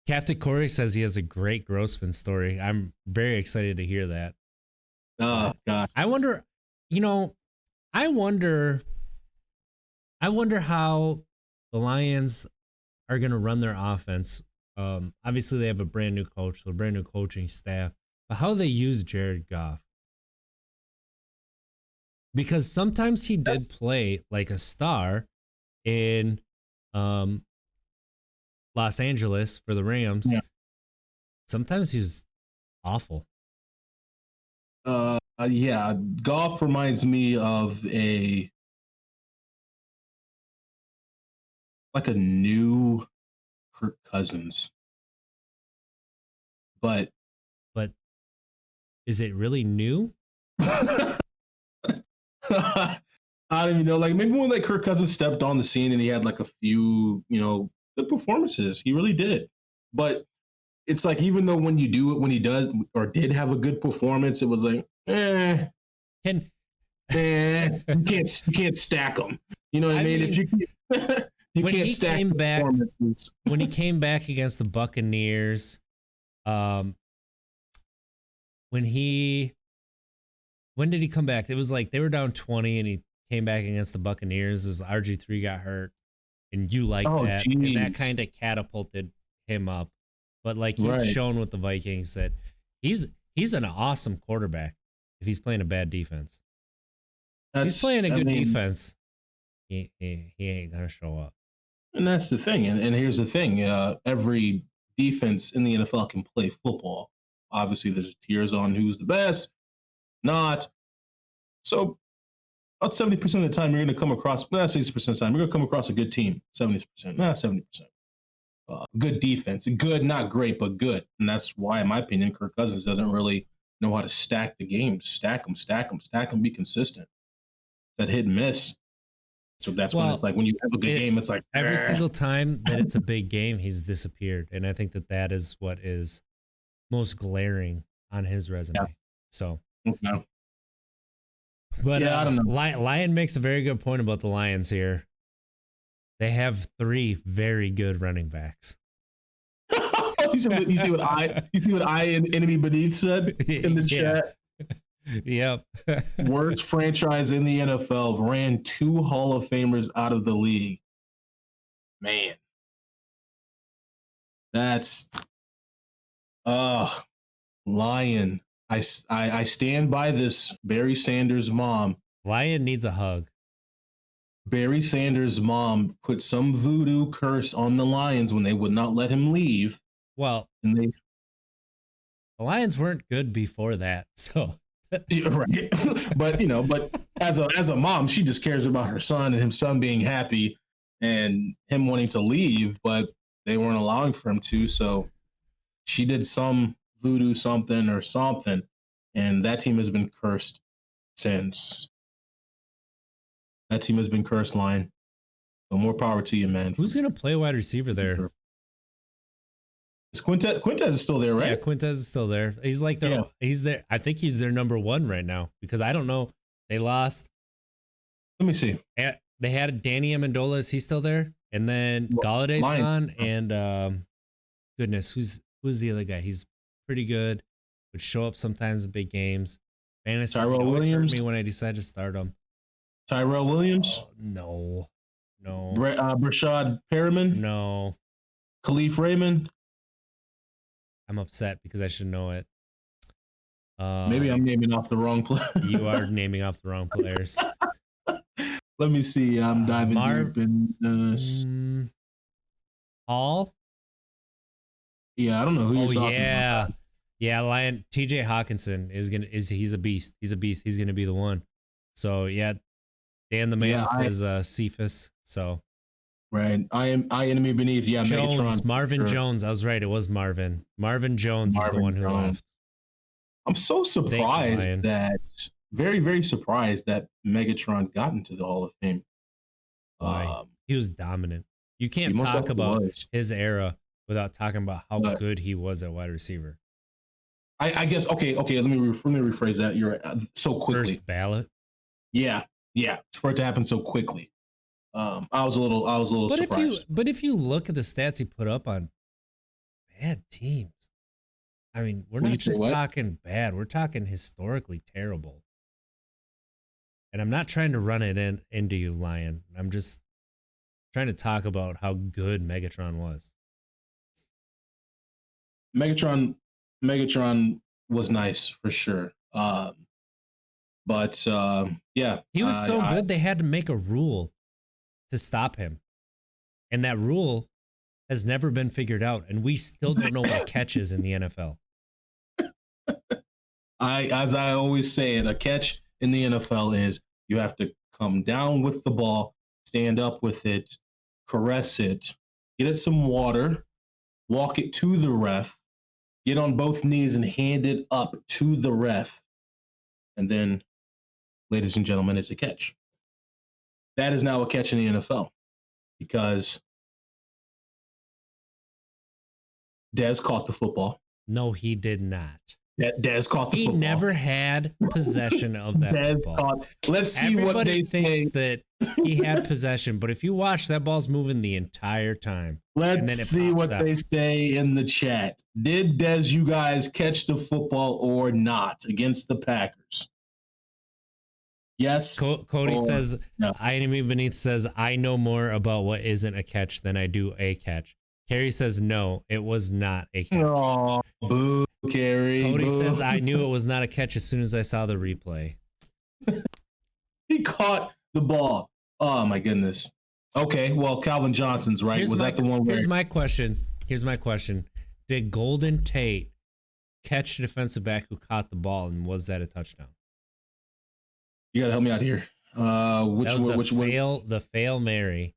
Captain Corey says he has a great Grossman story. I'm very excited to hear that. Oh, God. I wonder how the Lions are going to run their offense. Obviously, they have a brand new coach, so a brand new coaching staff. But how they use Jared Goff. Because sometimes he did play like a star in Los Angeles for the Rams. Yeah. Sometimes he was awful. Yeah, Goff reminds me of a new Kirk Cousins. But is it really new? I don't even know. Like maybe when Kirk Cousins stepped on the scene and he had like a few, good performances. He really did. But it's like even though when he does or did have a good performance, it was like, you can't stack them. You know what I mean? If you can't stack performances. When he came back against the Buccaneers, when did he come back? It was like they were down 20 and he came back against the Buccaneers as RG3 got hurt. And you like that. Geez. And that kind of catapulted him up. But like he's shown with the Vikings that he's an awesome quarterback if he's playing a bad defense. He's playing a good defense. He ain't gonna show up. And that's the thing. And here's the thing. Every defense in the NFL can play football. Obviously, there's tiers on who's the best, not. So about 70% of the time, you're going to come across, 60% of the time, you're going to come across a good team. 70%. Good defense. Good, not great, but good. And that's why, in my opinion, Kirk Cousins doesn't really know how to stack the games. Stack them, be consistent. That hit and miss. So that's when it's like when you have a good game, it's like every single time that it's a big game, he's disappeared. And I think that is what is most glaring on his resume. Yeah. So, but I don't know. Lion makes a very good point about the Lions here. They have 3 very good running backs. you see what I and enemy beneath said in the chat. Yep. Worst franchise in the NFL ran 2 Hall of Famers out of the league. Man, that's Lion. I stand by this Barry Sanders mom. Lion needs a hug. Barry Sanders' mom put some voodoo curse on the Lions when they would not let him leave. Well, and they the Lions weren't good before that, so right. but as a mom, she just cares about her son and his son being happy and him wanting to leave, but they weren't allowing for him to. So she did some voodoo something, and that team has been cursed since. That team has been cursed, Lion. So more power to you, man. who's gonna play wide receiver there? Is Quintez is still there, right? Yeah, Quintez is still there. He's like he's there. I think he's their number one right now because I don't know. They lost. Let me see. They had Danny Amendola. Is he still there? And then Galladay's gone. And goodness, who's the other guy? He's pretty good. Would show up sometimes in big games. Fantasy always hurt me when I decide to start him. Tyrell Williams? Oh, no. Brashad Perriman? No. Khalif Raymond? I'm upset because I should know it. Maybe I'm naming off the wrong player. You are naming off the wrong players. Let me see. I'm diving deep in this. Hall? Yeah, I don't know who you're talking about. Yeah, Lion TJ Hawkinson he's a beast. He's a beast. He's gonna be the one. So yeah, Dan the man says Cephas. So right. I enemy beneath. Yeah, Jones, Megatron. Marvin Jones. I was right. It was Marvin. Marvin Jones is the one who left. I'm so surprised very, very surprised that Megatron got into the Hall of Fame. He was dominant. You can't talk about his era without talking about how good he was at wide receiver. I guess okay. Let me rephrase that. You're so quickly. First ballot. Yeah. For it to happen so quickly, I was a little surprised. But if you look at the stats he put up on bad teams, I mean, we're not just talking bad. We're talking historically terrible. And I'm not trying to run it into you, Lion. I'm just trying to talk about how good Megatron was. Megatron was nice for sure. But yeah. He was so good they had to make a rule to stop him. And that rule has never been figured out. And we still don't know what a catch is in the NFL. As I always say it, a catch in the NFL is you have to come down with the ball, stand up with it, caress it, get it some water, walk it to the ref, get on both knees and hand it up to the ref. And then, ladies and gentlemen, it's a catch. That is now a catch in the NFL because Dez caught the football. No, he did not. Dez caught the football. He never had possession of that football. Let's see Everybody what they thinks that he had possession, but if you watch, that ball's moving the entire time. Let's see what they say in the chat. Did Dez, you guys, catch the football or not against the Packers? Yes. Cody says, no. Enemy Beneath says, I know more about what isn't a catch than I do a catch. Carrie says, no, it was not a catch. Oh, boo, Carrie. Cody says, I knew it was not a catch as soon as I saw the replay. He caught the ball. Oh, my goodness. Okay, well, Calvin Johnson's right. Was that the one where... Here's my question. Did Golden Tate catch the defensive back who caught the ball, and was that a touchdown? You got to help me out here. The fail Mary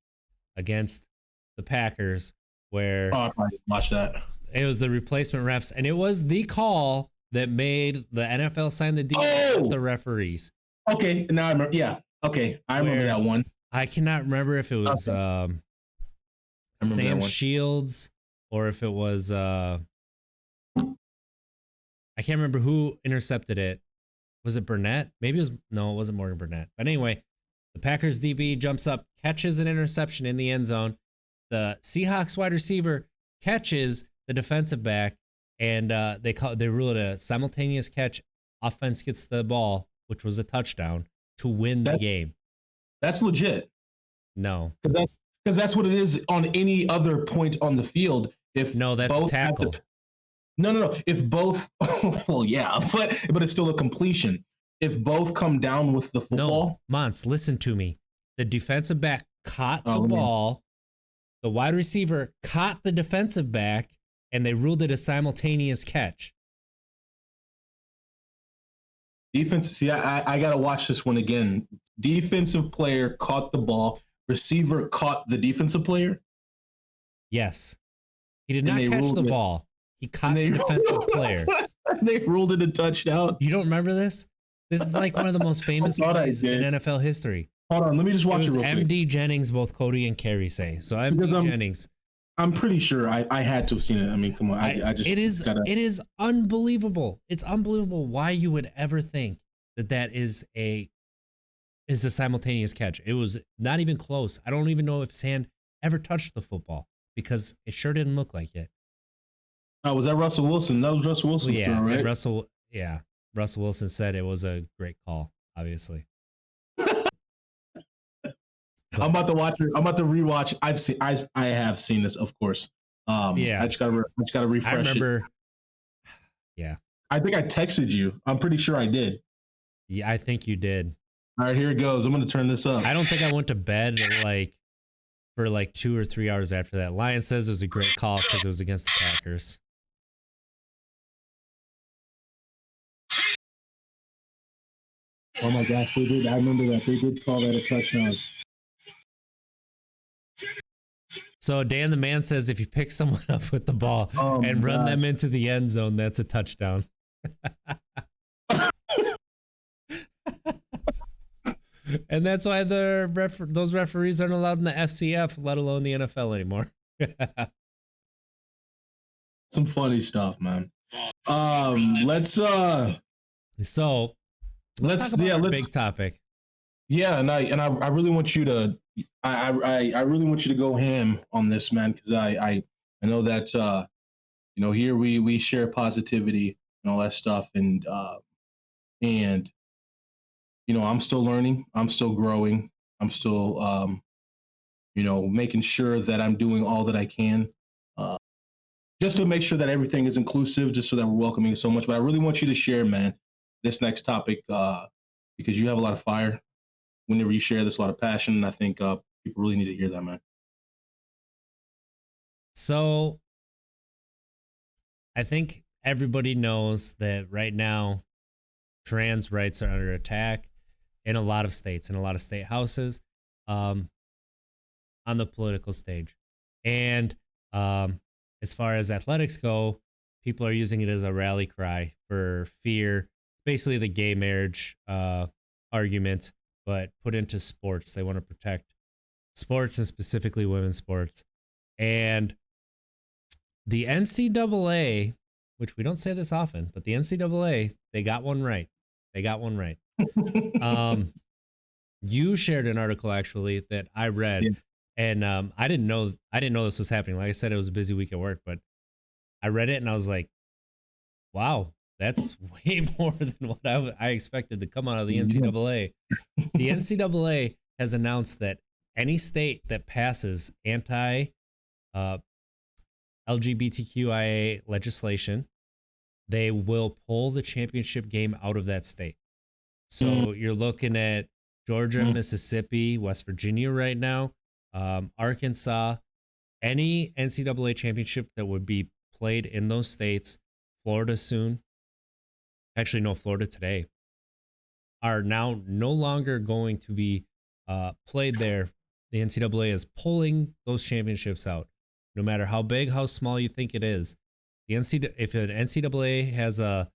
against the Packers where I watched that. It was the replacement refs, and it was the call that made the NFL sign the deal with the referees. Okay, now I remember. Yeah, okay, I remember that one. I cannot remember if it was Sam Shields or if it was I can't remember who intercepted it. Was it Burnett? Maybe it wasn't Morgan Burnett. But anyway, the Packers DB jumps up, catches an interception in the end zone. The Seahawks wide receiver catches the defensive back, and they rule it a simultaneous catch. Offense gets the ball, which was a touchdown, to win the game. That's legit. No, because that's what it is on any other point on the field. That's a tackle. No. If both, well, yeah, but it's still a completion. If both come down with the football. No, Mons, listen to me. The defensive back caught the ball. The wide receiver caught the defensive back, and they ruled it a simultaneous catch. Defense. See, I got to watch this one again. Defensive player caught the ball. Receiver caught the defensive player. Yes. He did not catch the ball. He caught the defensive player. They ruled it a touchdown. You don't remember this? This is like one of the most famous plays in NFL history. Hold on, let me just watch it real quick. MD Jennings, both Cody and Carrie say. So MD Jennings. I'm pretty sure I had to have seen it. I mean, come on. I just it is unbelievable. It's unbelievable why you would ever think that is a simultaneous catch. It was not even close. I don't even know if his hand ever touched the football because it sure didn't look like it. Oh, was that Russell Wilson? That was Russell Wilson's throw, right? Russell Wilson said it was a great call, obviously. I'm about to watch it. I'm about to rewatch. I have seen this, of course. I just gotta refresh it. I remember. Yeah. I think I texted you. I'm pretty sure I did. Yeah, I think you did. All right, here it goes. I'm gonna turn this up. I don't think I went to bed for 2 or 3 hours after that. Lion says it was a great call because it was against the Packers. Oh my gosh, they did. I remember that. They did call that a touchdown. So Dan the Man says if you pick someone up with the ball and run them into the end zone, that's a touchdown. And that's why those referees aren't allowed in the FCF, let alone the NFL anymore. Some funny stuff, man. Let's talk about big topic. Yeah, and I really want you to I really want you to go ham on this, man, because I know that here we share positivity and all that stuff, and I'm still learning, I'm still growing, I'm still making sure that I'm doing all that I can just to make sure that everything is inclusive, just so that we're welcoming so much. But I really want you to share, man, this next topic because you have a lot of fire. Whenever you share this, a lot of passion, and I think people really need to hear that, man. So I think everybody knows that right now trans rights are under attack in a lot of states, in a lot of state houses, on the political stage. And as far as athletics go, people are using it as a rally cry for fear, basically the gay marriage argument, but put into sports. They want to protect sports and specifically women's sports. And the NCAA, which we don't say this often, but the NCAA, they got one right. They got one right. You shared an article actually that I read, and I didn't know this was happening. Like I said, it was a busy week at work, but I read it and I was like, wow, that's way more than what I expected to come out of the NCAA. The NCAA has announced that any state that passes anti-LGBTQIA legislation, they will pull the championship game out of that state. So you're looking at Georgia, Mississippi, West Virginia right now, Arkansas, any NCAA championship that would be played in those states, Florida soon. Actually, no, Florida today, are now no longer going to be played there. The NCAA is pulling those championships out, no matter how big, how small you think it is. If an NCAA has a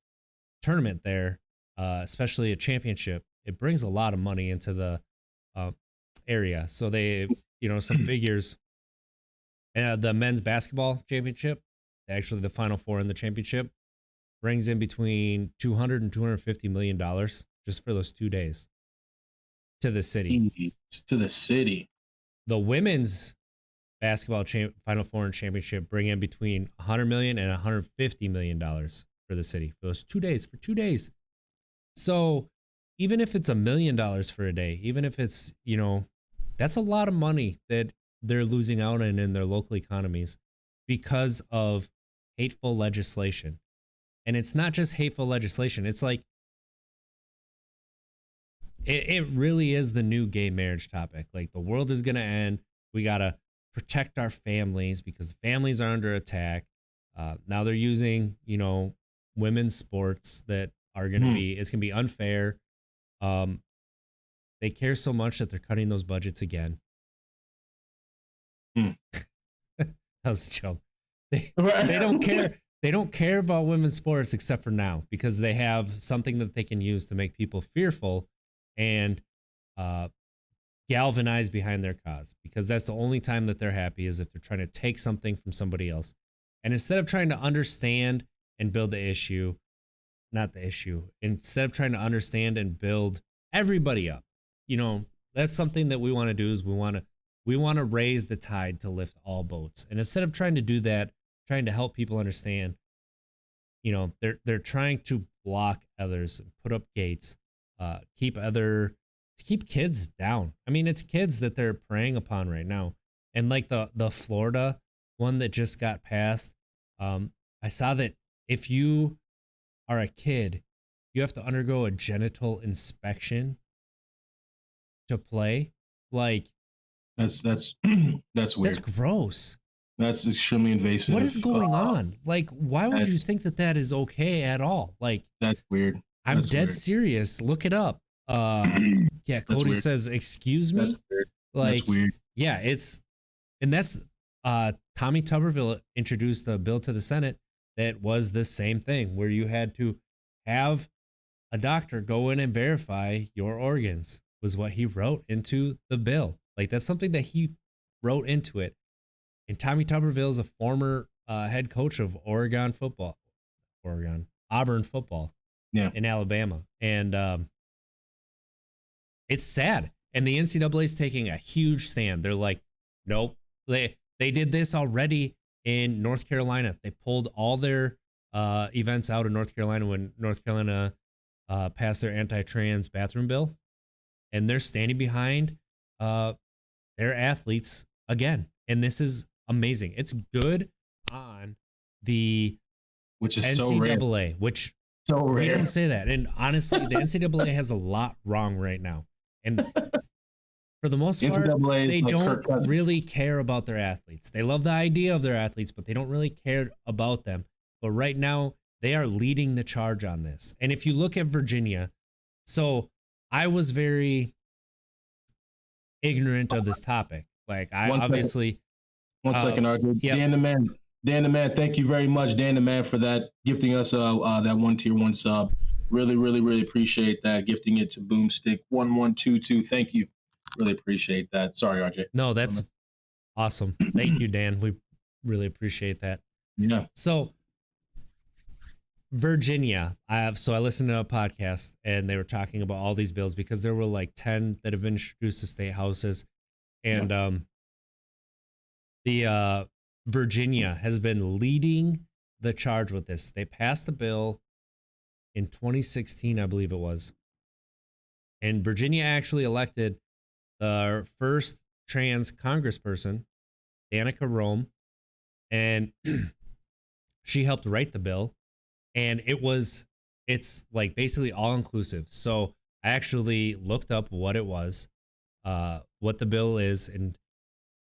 tournament there, especially a championship, it brings a lot of money into the area. So they, some figures. The men's basketball championship, actually the Final Four in the championship, brings in between $200 and $250 million just for those 2 days to the city. The women's basketball Final Four and championship bring in between $100 million and $150 million for the city for those 2 days. For 2 days. So even if it's $1 million for a day, even if it's, that's a lot of money that they're losing out in their local economies because of hateful legislation. And it's not just hateful legislation. It's like it really is the new gay marriage topic. Like, the world is gonna end. We gotta protect our families because families are under attack. Now they're using, women's sports that are gonna Hmm. be. It's gonna be unfair. Um, they care so much that they're cutting those budgets again. Hmm. That was a joke. They Right. don't care. They don't care about women's sports except for now because they have something that they can use to make people fearful and uh, galvanize behind their cause. Because that's the only time that they're happy is if they're trying to take something from somebody else. And instead of trying to understand and build the issue, not the issue, instead of trying to understand and build everybody up, that's something that we want to do is we want to raise the tide to lift all boats. And instead of trying to do that, trying to help people understand, they're trying to block others, put up gates, keep kids down. I mean, it's kids that they're preying upon right now. And like the Florida one that just got passed, I saw that if you are a kid, you have to undergo a genital inspection to play. Like, That's that's that's weird. gross. That's extremely invasive. What is going on? Like, why would you That's think that that is okay at all? Like, that's weird. I'm That's dead weird. serious. Look it up. Yeah, That's Cody weird. says, "Excuse That's me." weird. That's Like, weird. yeah, and that's Tommy Tuberville introduced a bill to the Senate that was the same thing where you had to have a doctor go in and verify your organs was what he wrote into the bill. Like, that's something that he wrote into it. And Tommy Tuberville is a former head coach of Auburn football Yeah. in Alabama. And it's sad. And the NCAA is taking a huge stand. They're like, nope. They did this already in North Carolina. They pulled all their events out of North Carolina when North Carolina passed their anti-trans bathroom bill. And they're standing behind their athletes again. And this is amazing. It's good on the Which is so rare. NCAA, which So we rare. don't say that. And honestly, the NCAA has a lot wrong right now. And for the most part, NCAA they is like don't Kirk Cousins. really care about their athletes. They love the idea of their athletes, but they don't really care about them. But right now, they are leading the charge on this. And if you look at Virginia, so I was very ignorant of this topic. Like, I One second. obviously, One second, RJ. yep. Dan the man, thank you very much, Dan the man, for that gifting us that 1 tier 1 sub. Really, really, really appreciate that. Gifting it to Boomstick 1122. Thank you. Really appreciate that. Sorry, RJ. No, that's awesome. Thank you, Dan. We really appreciate that. Yeah. So Virginia, I listened to a podcast and they were talking about all these bills because there were like 10 that have been introduced to state houses. And the Virginia has been leading the charge with this. They passed the bill in 2016, I believe it was. And Virginia actually elected the first trans congressperson, Danica Roem, and she helped write the bill. And it's like basically all inclusive. So I actually looked up what it was, what the bill is. And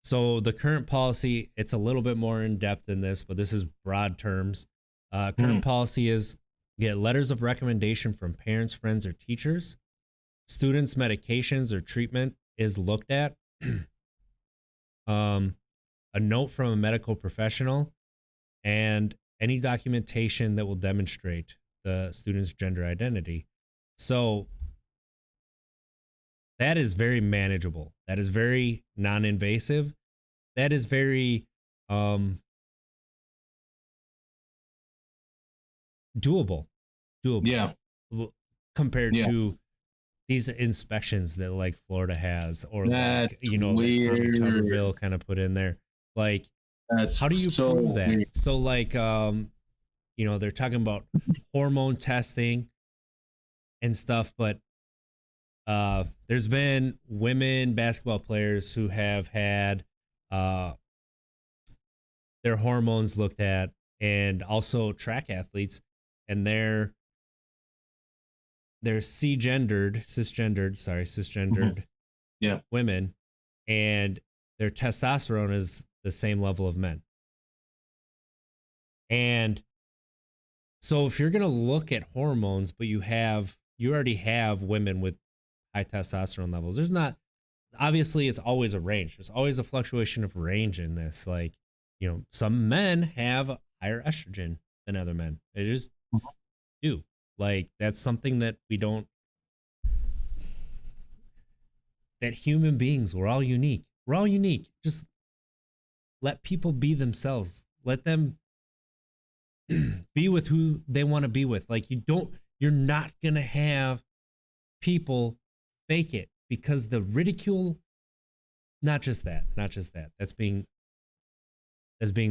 so the current policy, it's a little bit more in depth than this, but this is broad terms. Current policy is get letters of recommendation from parents, friends, or teachers. Students' medications or treatment is looked at. A note from a medical professional, and any documentation that will demonstrate the student's gender identity. So that is very manageable. That is very non-invasive. That is very doable. Yeah. Compared to these inspections that like Florida has, or That's like, that Tommy weird. Tuberville kind of put in there. Like, That's how do you so prove that? weird. So like, they're talking about hormone testing and stuff, but there's been women basketball players who have had their hormones looked at, and also track athletes, and cisgendered Yeah. women, and their testosterone is the same level of men. And so if you're going to look at hormones, but you already have women with high testosterone levels, there's not, obviously it's always a range. There's always a fluctuation of range in this. Like, some men have higher estrogen than other men. They just do. Like, that's something that that human beings, we're all unique. We're all unique. Just let people be themselves. Let them be with who they want to be with. Like, you're not going to have people fake it, because the ridicule, not just that. That's being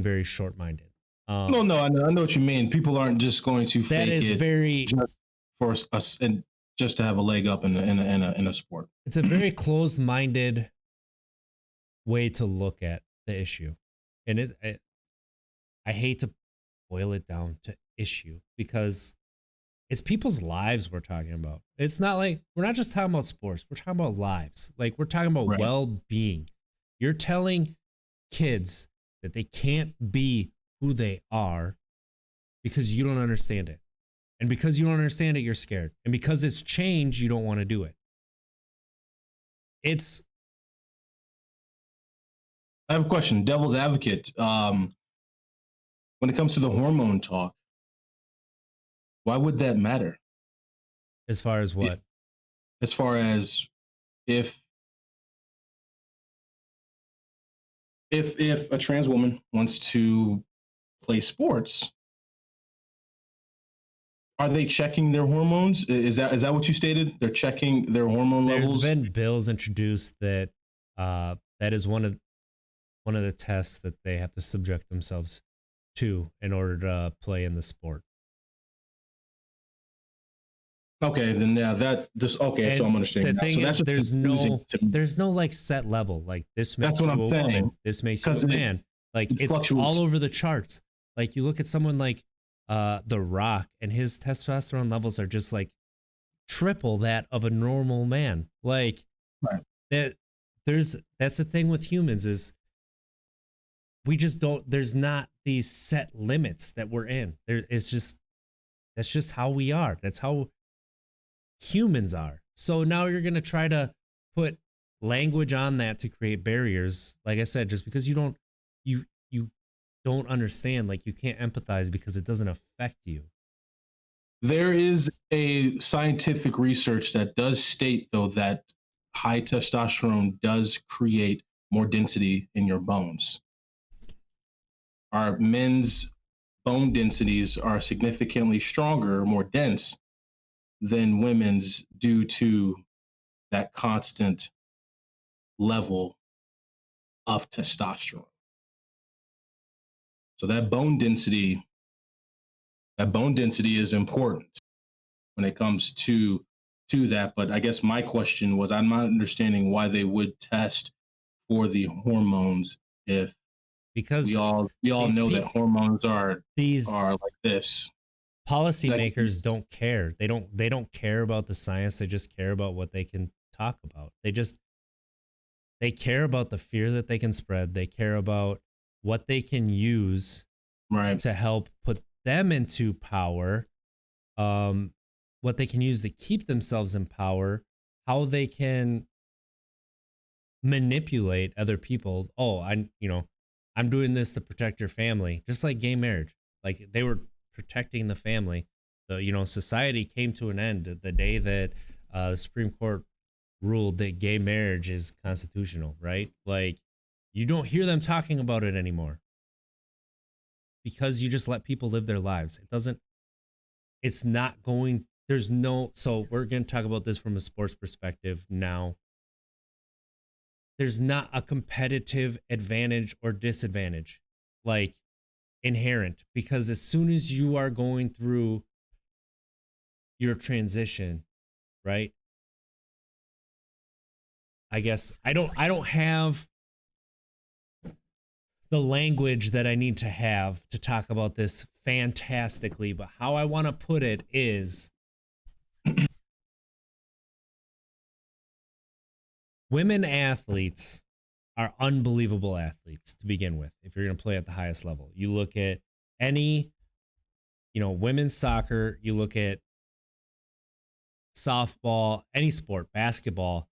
very short-minded. No, I know what you mean. People aren't just going to fake it just for us and just to have a leg up in a sport. It's a very closed-minded way to look at the issue, and I hate to boil it down to issue, because it's people's lives we're talking about. It's not like, we're not just talking about sports. We're talking about lives. Like, we're talking about well-being. You're telling kids that they can't be who they are because you don't understand it. And because you don't understand it, you're scared. And because it's change, you don't want to do it. I have a question. Devil's advocate. When it comes to the hormone talk, why would that matter? As far as what? As far as if a trans woman wants to play sports, are they checking their hormones? Is that what you stated? They're checking their hormone levels? There's been bills introduced that that is one of the tests that they have to subject themselves to in order to play in the sport. Okay, then so I'm understanding. The thing is, there's no like set level. Like, this makes you a woman, this makes you a man. Like, it's all over the charts. Like, you look at someone like The Rock, and his testosterone levels are just like triple that of a normal man. Like, that's the thing with humans, is we just don't, there's not these set limits that we're in. That's just how we are. That's how humans are. So now you're going to try to put language on that to create barriers. Like I said, just because you don't understand, like, you can't empathize because it doesn't affect you. There is a scientific research that does state, though, that high testosterone does create more density in your bones. Our men's bone densities are significantly stronger, more dense than women's, due to that constant level of testosterone. So that bone density is important when it comes to that. But I guess my question was, I'm not understanding why they would test for the hormones because we all know that hormones are like this. Policymakers don't care. They don't care about the science. They just care about what they can talk about. They care about the fear that they can spread. They care about what they can use to help put them into power, what they can use to keep themselves in power, how they can manipulate other people. Oh, I'm doing this to protect your family, just like gay marriage. Like, they were protecting the family. Society came to an end the day that the Supreme Court ruled that gay marriage is constitutional, right? Like, you don't hear them talking about it anymore because you just let people live their lives. So we're going to talk about this from a sports perspective now. There's not a competitive advantage or disadvantage, like, inherent, because as soon as you are going through your transition, right? I guess I don't have the language that I need to have to talk about this fantastically, but how I want to put it is women athletes are unbelievable athletes to begin with. If you're going to play at the highest level, you look at any, women's soccer, you look at softball, any sport, basketball,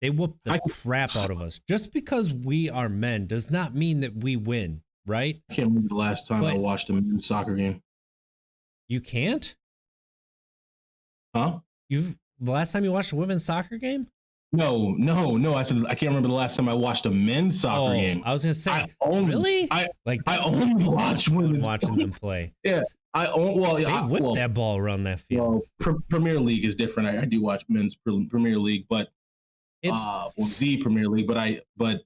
they whoop the crap out of us. Just because we are men does not mean that we win, right? I can't remember the last time I watched a men's soccer game. You can't? Huh? The last time you watched a women's soccer game? No. I said I can't remember the last time I watched a men's soccer game. I was gonna say, really? I only watch women's watching them play. Yeah, they whip that ball around that field. Well, Premier League is different. I do watch men's Premier League, but it's the Premier League. But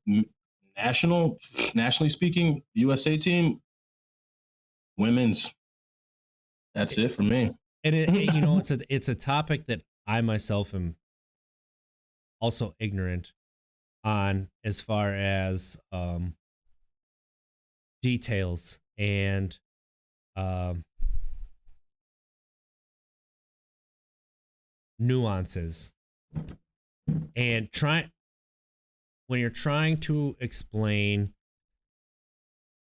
nationally speaking, USA team, women's. That's it for me. And it's a topic that I myself am also ignorant on, as far as details and nuances, and when you're trying to explain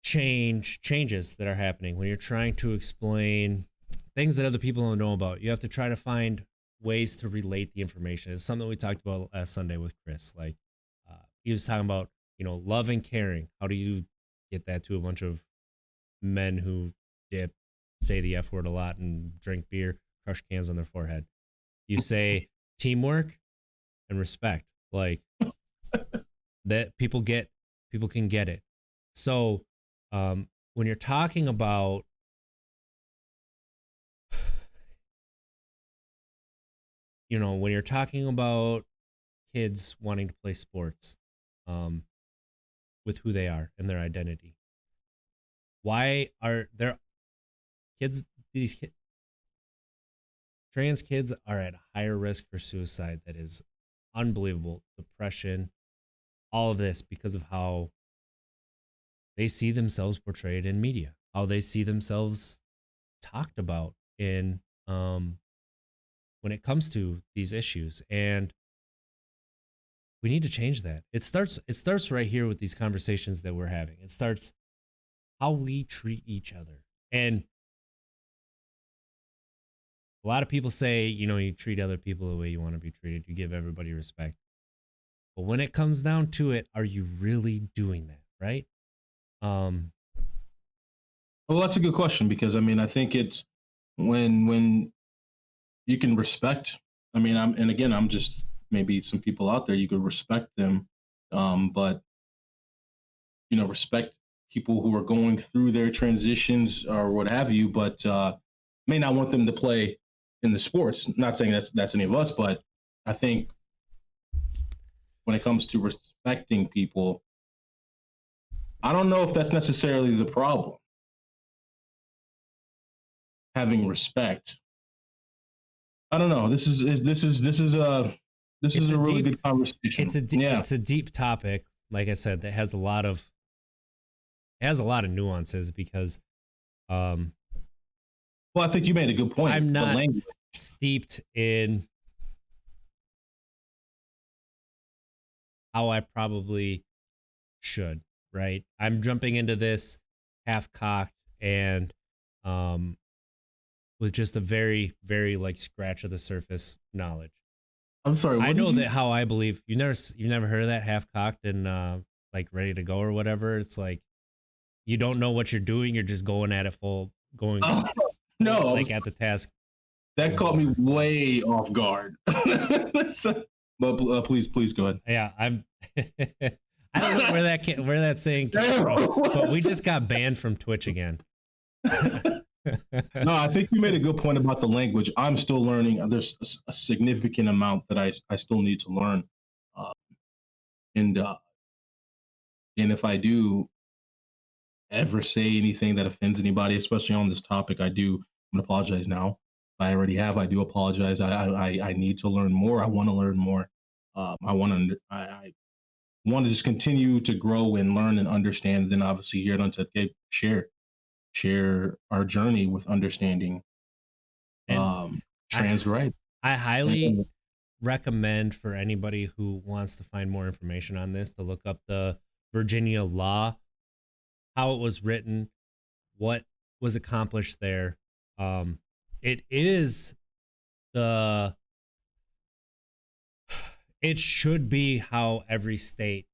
changes that are happening, when you're trying to explain things that other people don't know about, you have to try to find ways to relate the information. It's something we talked about last Sunday with Chris. Like, he was talking about, love and caring. How do you get that to a bunch of men who say the F word a lot and drink beer, crush cans on their forehead? You say teamwork and respect, like that people can get it. So, when you're talking about when you're talking about kids wanting to play sports, with who they are and their identity, why are there trans kids are at higher risk for suicide? That is unbelievable. Depression, all of this, because of how they see themselves portrayed in media, how they see themselves talked about in when it comes to these issues. And we need to change that. It starts right here with these conversations that we're having. It starts how we treat each other. And a lot of people say, you treat other people the way you want to be treated. You give everybody respect. But when it comes down to it, are you really doing that, right? Well, that's a good question, because I think it's when you can respect. I'm just, maybe some people out there, you could respect them, but respect people who are going through their transitions or what have you, but may not want them to play in the sports. Not saying that's any of us, but I think when it comes to respecting people, I don't know if that's necessarily the problem. Having respect. I don't know. This is a really good conversation. It's a deep topic, like I said, that has a lot of nuances, because well, I think you made a good point. I'm not steeped in how I probably should, right? I'm jumping into this half-cocked and with just a very, very scratch of the surface knowledge. I'm sorry. I know that how I believe. You never heard of that, half-cocked and ready to go or whatever. It's like you don't know what you're doing. You're just going at it full, going at the task. That caught me way off guard. But please go ahead. Yeah, I don't know where that saying came from, but we just got banned from Twitch again. No, I think you made a good point about the language. I'm still learning. There's a significant amount that I still need to learn, and if I do ever say anything that offends anybody, especially on this topic, I'm gonna apologize now. I already have. I do apologize. I need to learn more. I want to learn more. I want to just continue to grow and learn and understand. Then obviously here at Untapped Keg, share our journey with understanding trans rights. I highly recommend for anybody who wants to find more information on this to look up the Virginia law, how it was written, what was accomplished there. It is it should be how every state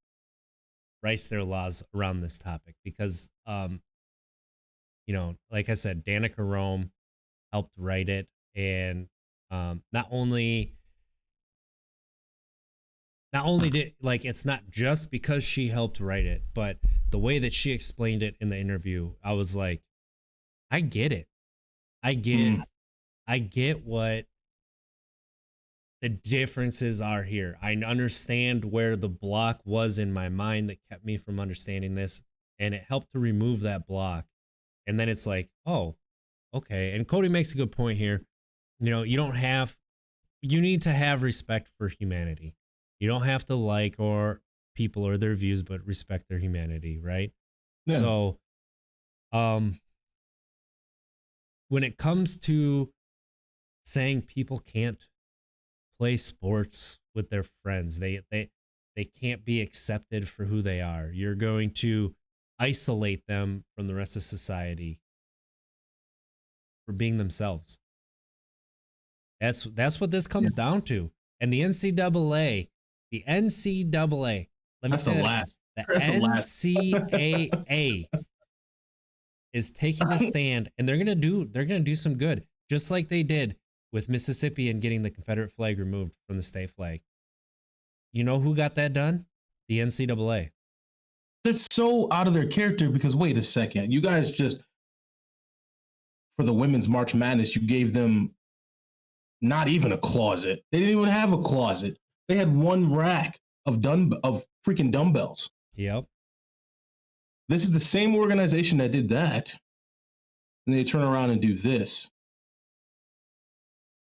writes their laws around this topic because, like I said, Danica Roem helped write it. And not only did, like, it's not just because she helped write it, but the way that she explained it in the interview, I was like, I get it. I get what the differences are here. I understand where the block was in my mind that kept me from understanding this, and it helped to remove that block. And then it's like, oh, okay. And Cody makes a good point here. You need to have respect for humanity. You don't have to like or people or their views, but respect their humanity, right? Yeah. So, when it comes to saying people can't play sports with their friends, they can't be accepted for who they are. You're going to isolate them from the rest of society for being themselves. That's what this comes down to. And the NCAA, let me say that the NCAA is taking a stand, and they're gonna do some good, just like they did with Mississippi and getting the Confederate flag removed from the state flag. You know who got that done? The NCAA. That's so out of their character because wait a second, you guys just for the women's March Madness, you gave them not even a closet. They didn't even have a closet. They had one rack of freaking dumbbells. Yep. This is the same organization that did that, and they turn around and do this.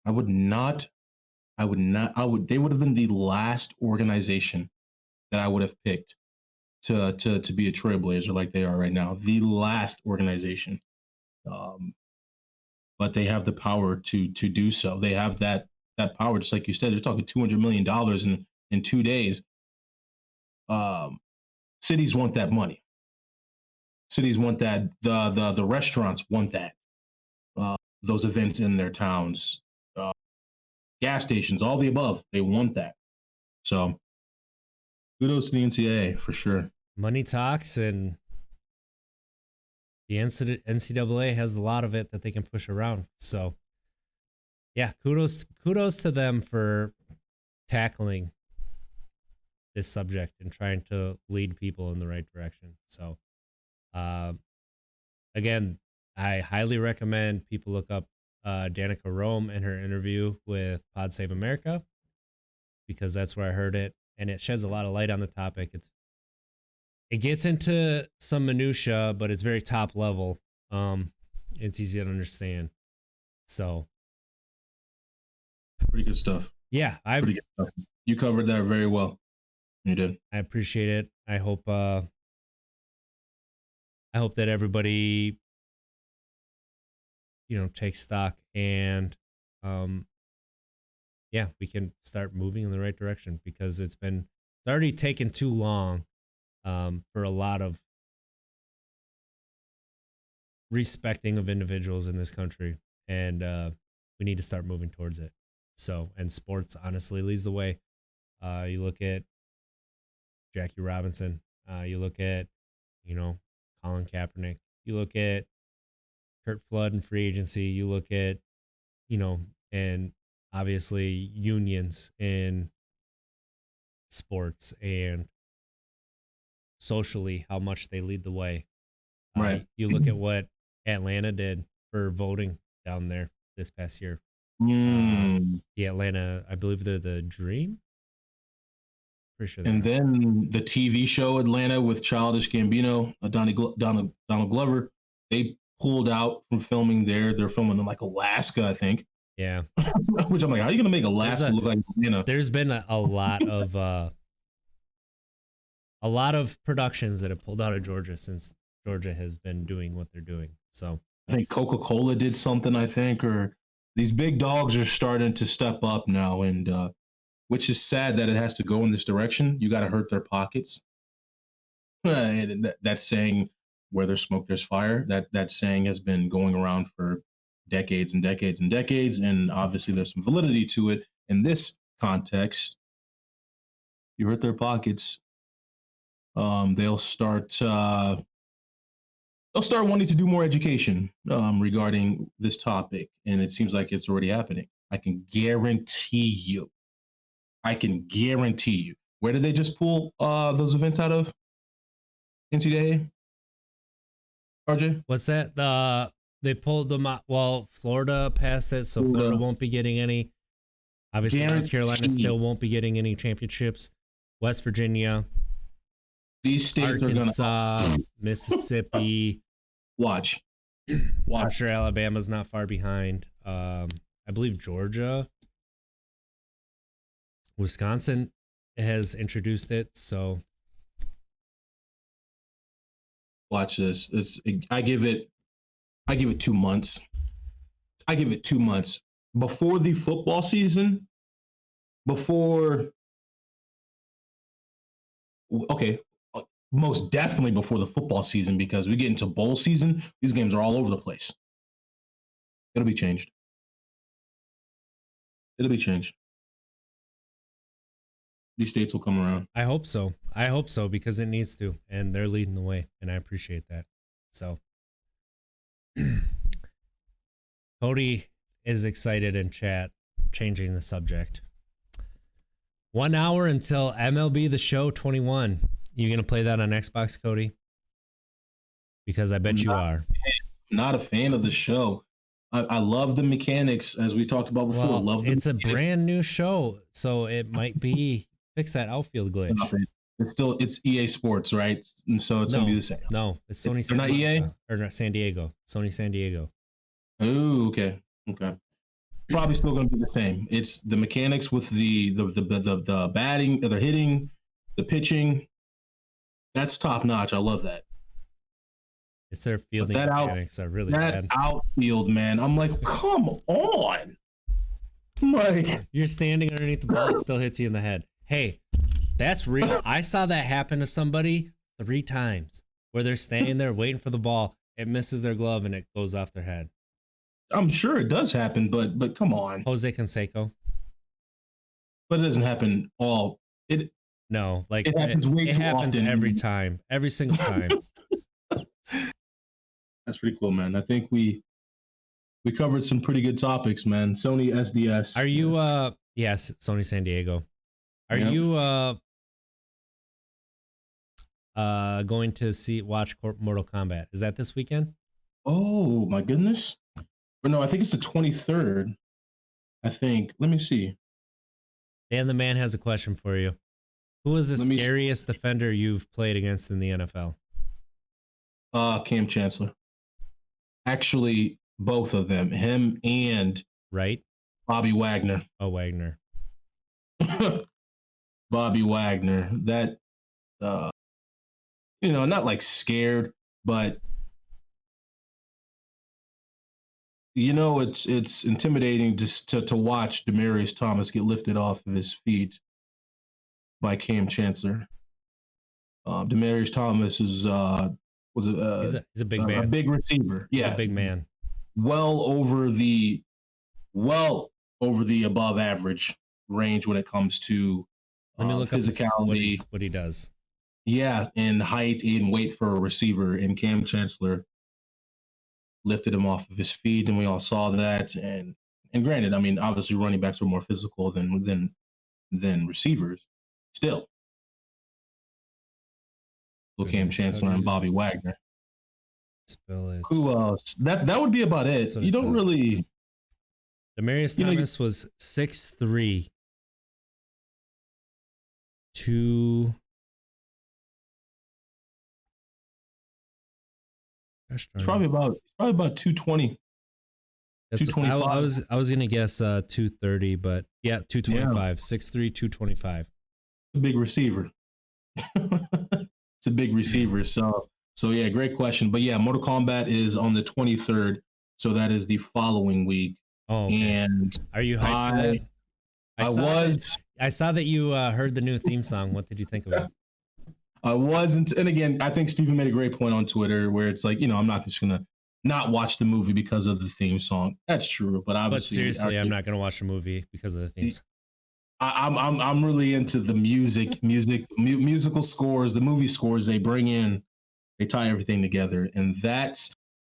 They would have been the last organization that I would have picked to be a trailblazer like they are right now. The last organization. But they have the power to do so. They have that power, just like you said. They're talking $200 million in 2 days. Cities want that money. Cities want that. The restaurants want that. Those events in their towns, gas stations, all the above. They want that. So, kudos to the NCAA for sure. Money talks, and the NCAA has a lot of it that they can push around. So, yeah, kudos to them for tackling this subject and trying to lead people in the right direction. So, again, I highly recommend people look up Danica Roem and her interview with Pod Save America, because that's where I heard it, and it sheds a lot of light on the topic. It gets into some minutia, but it's very top level. It's easy to understand. So, pretty good stuff. Yeah, pretty good stuff. You covered that very well. You did. I appreciate it. I hope that everybody, takes stock, and we can start moving in the right direction, because it's already taken too long for a lot of respecting of individuals in this country, and we need to start moving towards it. So, and sports honestly leads the way. You look at Jackie Robinson, you look at, Colin Kaepernick, you look at Curt Flood and free agency, you look at, and obviously unions in sports, and socially how much they lead the way. Right. You look at what Atlanta did for voting down there this past year. The Atlanta, I believe they're the Dream. Pretty sure. And then the TV show Atlanta with Childish Gambino, Donald Glover, they pulled out from filming there. They're filming in like Alaska, I think. Yeah. Which I'm like, how are you going to make Alaska look like Atlanta? There's been a lot of productions that have pulled out of Georgia since Georgia has been doing what they're doing. So I think Coca-Cola did something, or these big dogs are starting to step up now, and which is sad that it has to go in this direction. You got to hurt their pockets. And that saying, where there's smoke, there's fire. That saying has been going around for decades and decades and decades, and obviously there's some validity to it in this context. You hurt their pockets, they'll start wanting to do more education regarding this topic, and it seems like it's already happening. I can guarantee you. Where did they just pull those events out of? NCAA? RJ? What's that? They pulled them out. Well, Florida passed it, so Florida won't be getting any. Obviously, North Carolina still won't be getting any championships. West Virginia, these states Arkansas, are gonna Mississippi. Watch. I'm sure Alabama's not far behind. I believe Georgia, Wisconsin has introduced it. So watch this. I give it 2 months. I give it 2 months before the football season. Most definitely before the football season, because we get into bowl season, these games are all over the place. It'll be changed. These states will come around. I hope so, because it needs to, and they're leading the way, and I appreciate that. So Cody is excited in chat, changing the subject. 1 hour until MLB The Show 21. You gonna play that on Xbox, Cody? Because I bet you are. Not a fan of the show. I love the mechanics, as we talked about before. Well, it's a brand new show, so it might be fix that outfield glitch. It's EA Sports, right? And so it's gonna be the same. No, it's Sony. They're not EA or not San Diego. Sony San Diego. Oh, okay. Probably still gonna be the same. It's the mechanics with the batting, the hitting, the pitching. That's top notch. I love that. It's their fielding mechanics are really bad. That outfield, man. I'm like, come on. Like, you're standing underneath the ball, it still hits you in the head. Hey, that's real. I saw that happen to somebody 3 times, where they're standing there waiting for the ball, it misses their glove and it goes off their head. I'm sure it does happen, but come on. Jose Canseco. But it doesn't happen all. No, like it happens way too often. Every time, every single time. That's pretty cool, man. I think we covered some pretty good topics, man. Sony SDS. Are you yes, Sony San Diego. Are you going to watch Mortal Kombat? Is that this weekend? Oh my goodness. Or no, I think it's the 23rd. I think. Let me see. Dan the Man has a question for you. Who is the scariest defender you've played against in the NFL? Cam Chancellor. Actually, both of them. Him and Bobby Wagner. Oh, Wagner. Bobby Wagner. That not like scared, but it's intimidating just to watch Demaryius Thomas get lifted off of his feet by Cam Chancellor. Demaryius Thomas is he's a big man, a big receiver. Yeah, he's a big man. Well over the above average range when it comes to physicality. What he does. Yeah, and height and weight for a receiver. And Cam Chancellor lifted him off of his feet, and we all saw that. And granted, I mean, obviously running backs are more physical than receivers. Still, Cam Chancellor and Bobby Wagner. Spillage. Who else? That would be about it. You don't really. Demaryius Thomas was 6'3". It's probably about 220. 225. I was gonna guess 230, but yeah, 225. Yeah. 6'3", 225. A big receiver. It's a big receiver. So yeah, great question. But yeah, Mortal Kombat is on the 23rd, so that is the following week. Oh, okay. And are you hyped for that? I saw that you heard the new theme song. What did you think of it? I wasn't, and again, I think Steven made a great point on Twitter where it's like, I'm not just gonna not watch the movie because of the theme song. That's true, but obviously, seriously, I'm not gonna watch the movie because of the themes. I'm really into the musical scores, the movie scores they bring in. They tie everything together, and that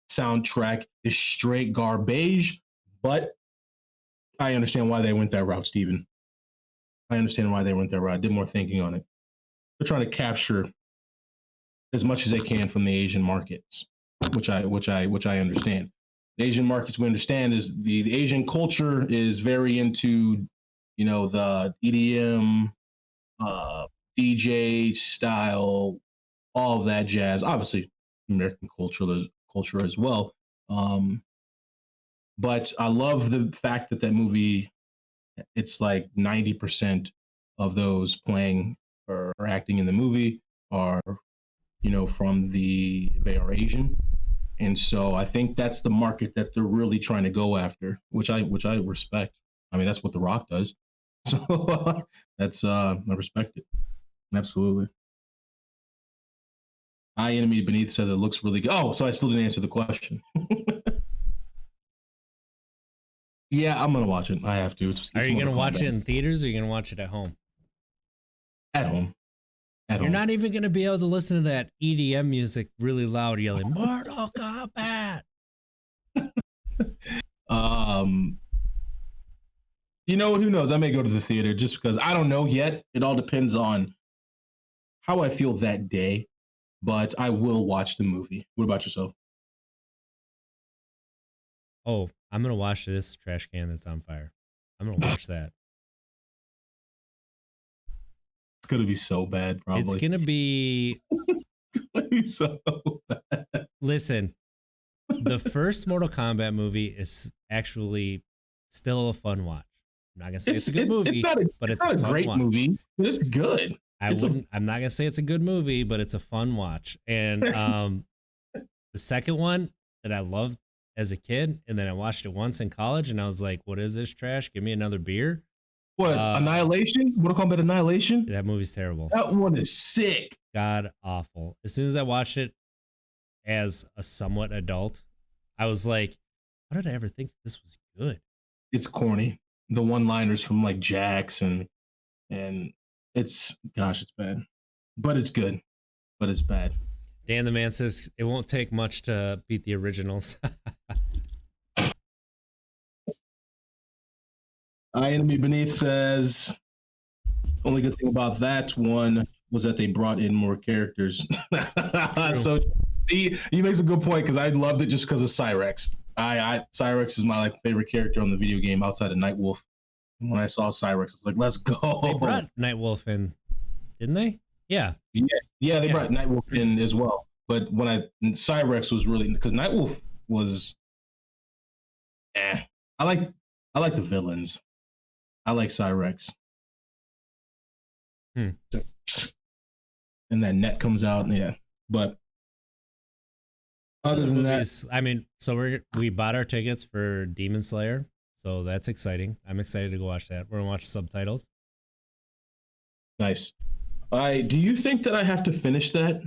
soundtrack is straight garbage. But I understand why they went that route, Steven. I understand why they went that route. I did more thinking on it. They're trying to capture as much as they can from the Asian markets, which I understand. The Asian markets we understand is the Asian culture is very into, the EDM, DJ style, all of that jazz. Obviously, American culture as well. But I love the fact that movie, it's like 90% of those playing or acting in the movie are, they are Asian. And so I think that's the market that they're really trying to go after, which I respect. I mean, that's what The Rock does. So that's, I respect it. Absolutely. Enemy Beneath said it looks really good. Oh, so I still didn't answer the question. Yeah, I'm gonna watch it. I have to. Are you gonna watch it in theaters or are you gonna watch it at home? At home. You're not even gonna be able to listen to that EDM music really loud, yelling Mortal Kombat. Who knows? I may go to the theater just because I don't know yet. It all depends on how I feel that day, but I will watch the movie. What about yourself? Oh, I'm going to watch this trash can that's on fire. I'm going to watch that. It's going to be so bad, probably. It's going to be so bad. Listen, the first Mortal Kombat movie is actually still a fun watch. I'm not going to say it's a good movie, but it's not a great movie. It's good. I'm not going to say it's a good movie, but it's a fun watch. And the second one that I loved as a kid, and then I watched it once in college, and I was like, what is this trash? Give me another beer. What, Annihilation? Mortal Kombat Annihilation? That movie's terrible. That one is sick. God awful. As soon as I watched it as a somewhat adult, I was like, how did I ever think this was good? It's corny. The one-liners from like Jax and it's bad. But it's good. But it's bad. Dan the Man says it won't take much to beat the originals. Enemy Beneath says only good thing about that one was that they brought in more characters. So he makes a good point because I loved it just because of Cyrex. Cyrex is my favorite character on the video game outside of Nightwolf. And when I saw Cyrex, I was like, let's go. They brought Nightwolf in, didn't they? Yeah. They brought Nightwolf in as well. But Cyrex was really, because Nightwolf was, I like the villains. I like Cyrex. And that net comes out, But other than that, I mean, so we bought our tickets for Demon Slayer, so that's exciting. I'm excited to go watch that. We're gonna watch the subtitles. Nice. Do you think that I have to finish that?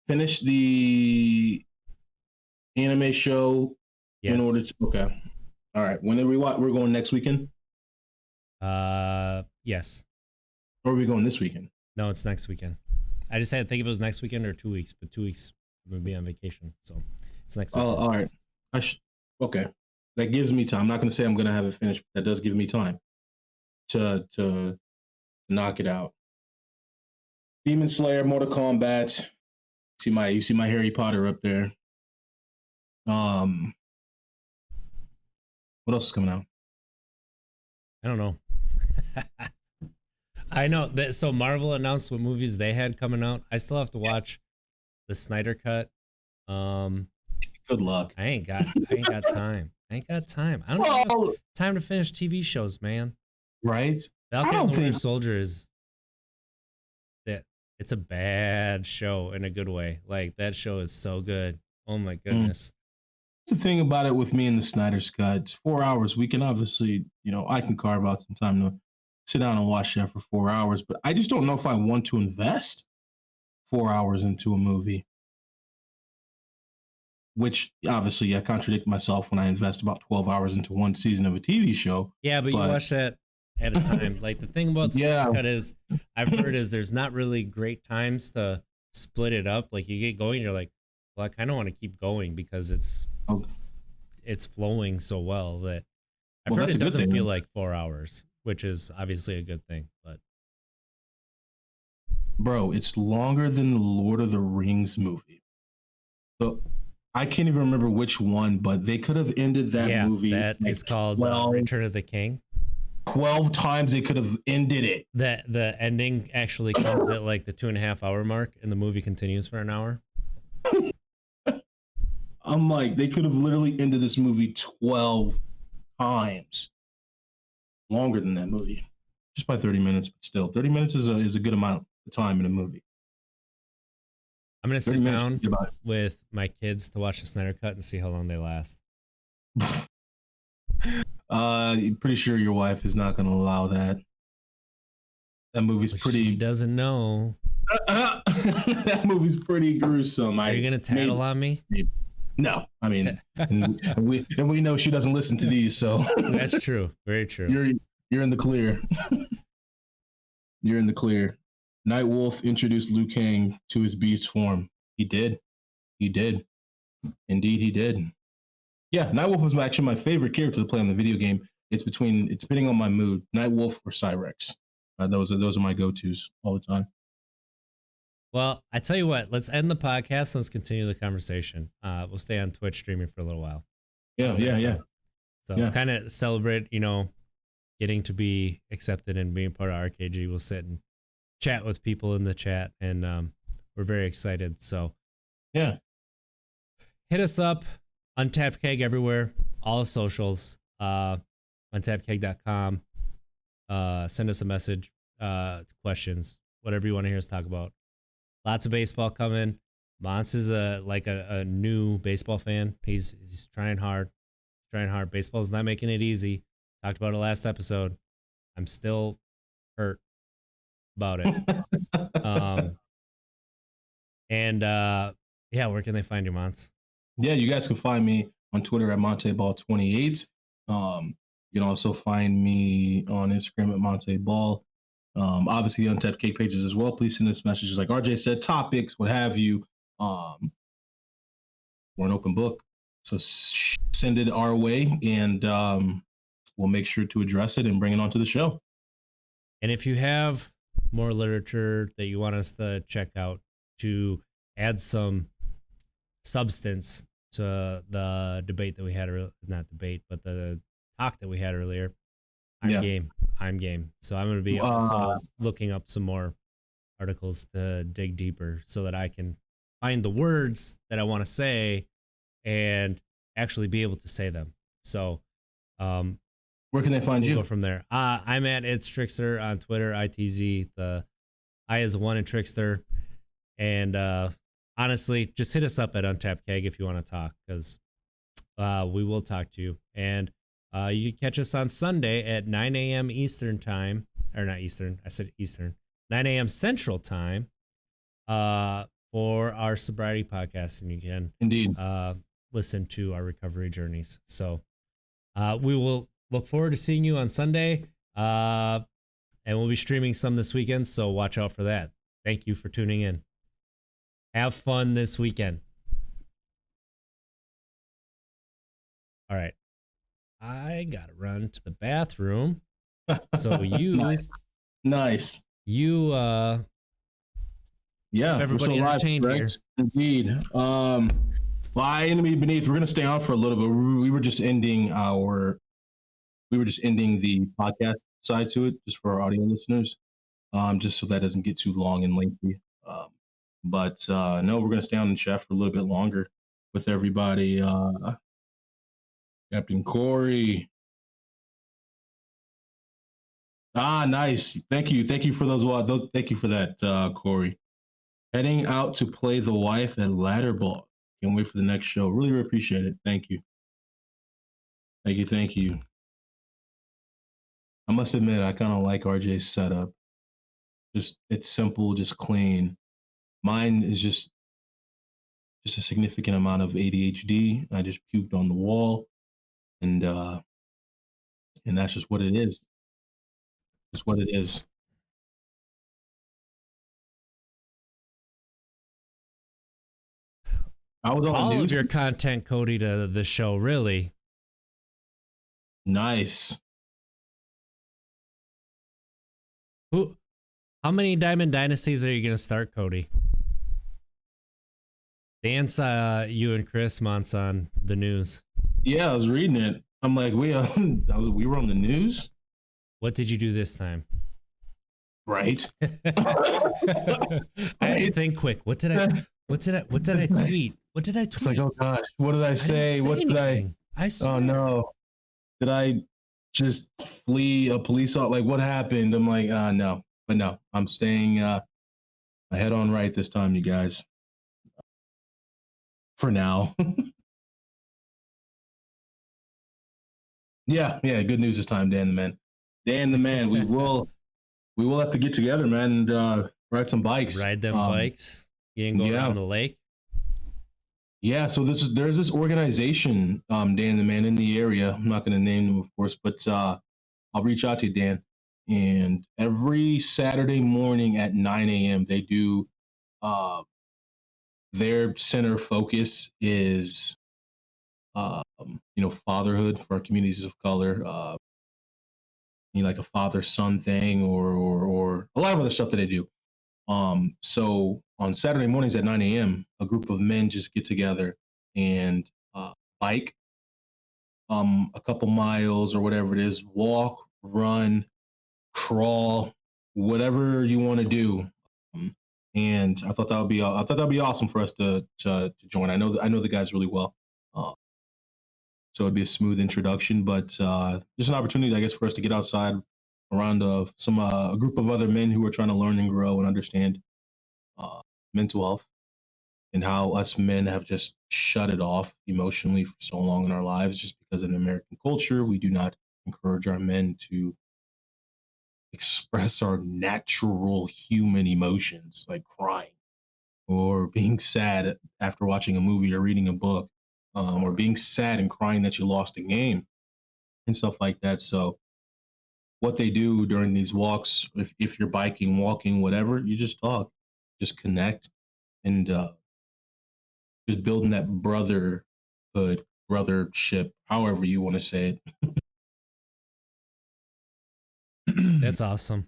Finish the anime show in order to? Okay. All right. When are we? We're going next weekend. Yes. Or are we going this weekend? No, it's next weekend. I just had to think if it was next weekend or 2 weeks, but 2 weeks I'm gonna be on vacation, so it's next weekend. Oh, all right. Okay. That gives me time. I'm not gonna say I'm gonna have it finished, but that does give me time to knock it out. Demon Slayer, Mortal Kombat. You see my Harry Potter up there. What else is coming out? I don't know. I know that. So Marvel announced what movies they had coming out. I still have to watch the Snyder Cut. Good luck. I ain't got time. I don't have time to finish TV shows, man. Right? Falcon and the Winter Soldier is that. It's a bad show in a good way. Like, that show is so good. Oh my goodness. The thing about it with me and the Snyder's Cut, it's 4 hours. We can obviously, I can carve out some time to sit down and watch that for 4 hours. But I just don't know if I want to invest 4 hours into a movie. Which obviously I contradict myself when I invest about 12 hours into one season of a TV show. Yeah, but you watch that at a time. Like the thing about Snyder Cut is, I've heard is there's not really great times to split it up. Like you get going, you're like, well, I kind of want to keep going because it's flowing so well that I've heard it doesn't feel like 4 hours, which is obviously a good thing. But bro, it's longer than the Lord of the Rings movie. So I can't even remember which one, but they could have ended that movie. That is called Return of the King. 12 times they could have ended it. The ending actually comes at like the 2.5 hour mark, and the movie continues for an hour. I'm like, they could have literally ended this movie 12 times. Longer than that movie. Just by 30 minutes, but still. 30 minutes is a good amount of time in a movie. I'm going to sit down with my kids to watch the Snyder Cut and see how long they last. Pretty sure your wife is not going to allow that. That movie's pretty... She doesn't know. That movie's pretty gruesome. Are you going to tattle on me? No. I mean, and we know she doesn't listen to these, so... That's true. Very true. You're in the clear. You're in the clear. Nightwolf introduced Liu Kang to his beast form. He did. Indeed, he did. Yeah, Nightwolf was actually my favorite character to play on the video game. It's depending on my mood, Nightwolf or Cyrex. Those are my go-tos all the time. Well, I tell you what, let's end the podcast. Let's continue the conversation. We'll stay on Twitch streaming for a little while. Yeah. So kind of celebrate, getting to be accepted and being part of RKG. We'll sit and chat with people in the chat, and we're very excited. So yeah, hit us up. Untapped Keg everywhere, all socials, untappedkeg.com. Send us a message, questions, whatever you want to hear us talk about. Lots of baseball coming. Mons is a new baseball fan. He's trying hard. Baseball's not making it easy. Talked about it last episode. I'm still hurt about it. Where can they find you, Mons? Yeah, you guys can find me on Twitter at MonteBall28. You can also find me on Instagram at MonteBall. Obviously, the Untapped Keg pages as well. Please send us messages like RJ said, topics, what have you. We're an open book. So send it our way, and we'll make sure to address it and bring it onto the show. And if you have more literature that you want us to check out to add some substance to the debate that we had, not debate, but the talk that we had earlier, I'm game. So I'm going to be also looking up some more articles to dig deeper so that I can find the words that I want to say and actually be able to say them. So, where can they find you? Go from there. I'm at It's Trickster on Twitter, ITZ. The I is 1 in Trickster. And honestly, just hit us up at Untapped Keg if you want to talk, because we will talk to you. And you can catch us on Sunday at 9 a.m. Eastern time. Or not Eastern. I said Eastern. 9 a.m. Central time for our sobriety podcast. And you can indeed listen to our recovery journeys. So we will look forward to seeing you on Sunday. And we'll be streaming some this weekend, so watch out for that. Thank you for tuning in. Have fun this weekend. All right. I got to run to the bathroom. So you... Nice. You, everybody entertained here. Indeed. By Enemy Beneath, we're going to stay on for a little bit. We were just ending the podcast side to it, just for our audio listeners, just so that doesn't get too long and lengthy. But no, we're going to stay on in chat for a little bit longer with everybody. Captain Corey. Nice. Thank you for those. Thank you for that, Corey. Heading out to play the wife at ladder ball. Can't wait for the next show. Really appreciate it. Thank you. I must admit, I kind of like RJ's setup. Just it's simple, just clean. Mine is just a significant amount of ADHD. I just puked on the wall, and uh, and that's just what it is. Just what it is. I was on the All of news. your content, Cody, to the show, really. Nice. Who? How many Diamond Dynasties are you going to start, Cody? Dan saw you and Chris Montz on the news. Yeah, I was reading it. I'm like, we were on the news, What did you do this time? right? I had to think quick. What did I tweet? What did I tweet? What did I tweet? It's like, oh gosh, what did I say? Didn't What did anything. I swear. Oh no, did I just flee a police? Like, what happened? I'm like, no, but no, I'm staying head on right this time, you guys. For now. Yeah, good news this time, Dan the man. Dan the man, we will have to get together, man, and ride some bikes. Ride them bikes. You can go down the lake. Yeah, so there's this organization, Dan the man, in the area. I'm not going to name them, of course, but I'll reach out to you, Dan. And every Saturday morning at 9 a.m. they do. Their center focus is, fatherhood for our communities of color. Like a father-son thing, or a lot of other stuff that they do. So on Saturday mornings at 9 a.m., a group of men just get together and bike a couple miles or whatever it is, walk, run, crawl, whatever you want to do. And I thought that'd be awesome for us to join. I know the guys really well, so it'd be a smooth introduction. But just an opportunity, I guess, for us to get outside around a group of other men who are trying to learn and grow and understand mental health and how us men have just shut it off emotionally for so long in our lives, just because in American culture we do not encourage our men to express our natural human emotions, like crying or being sad after watching a movie or reading a book, or being sad and crying that you lost a game and stuff like that. So what they do during these walks, if you're biking, walking, whatever, you just talk, just connect, and just building that brothership, however you want to say it. That's awesome.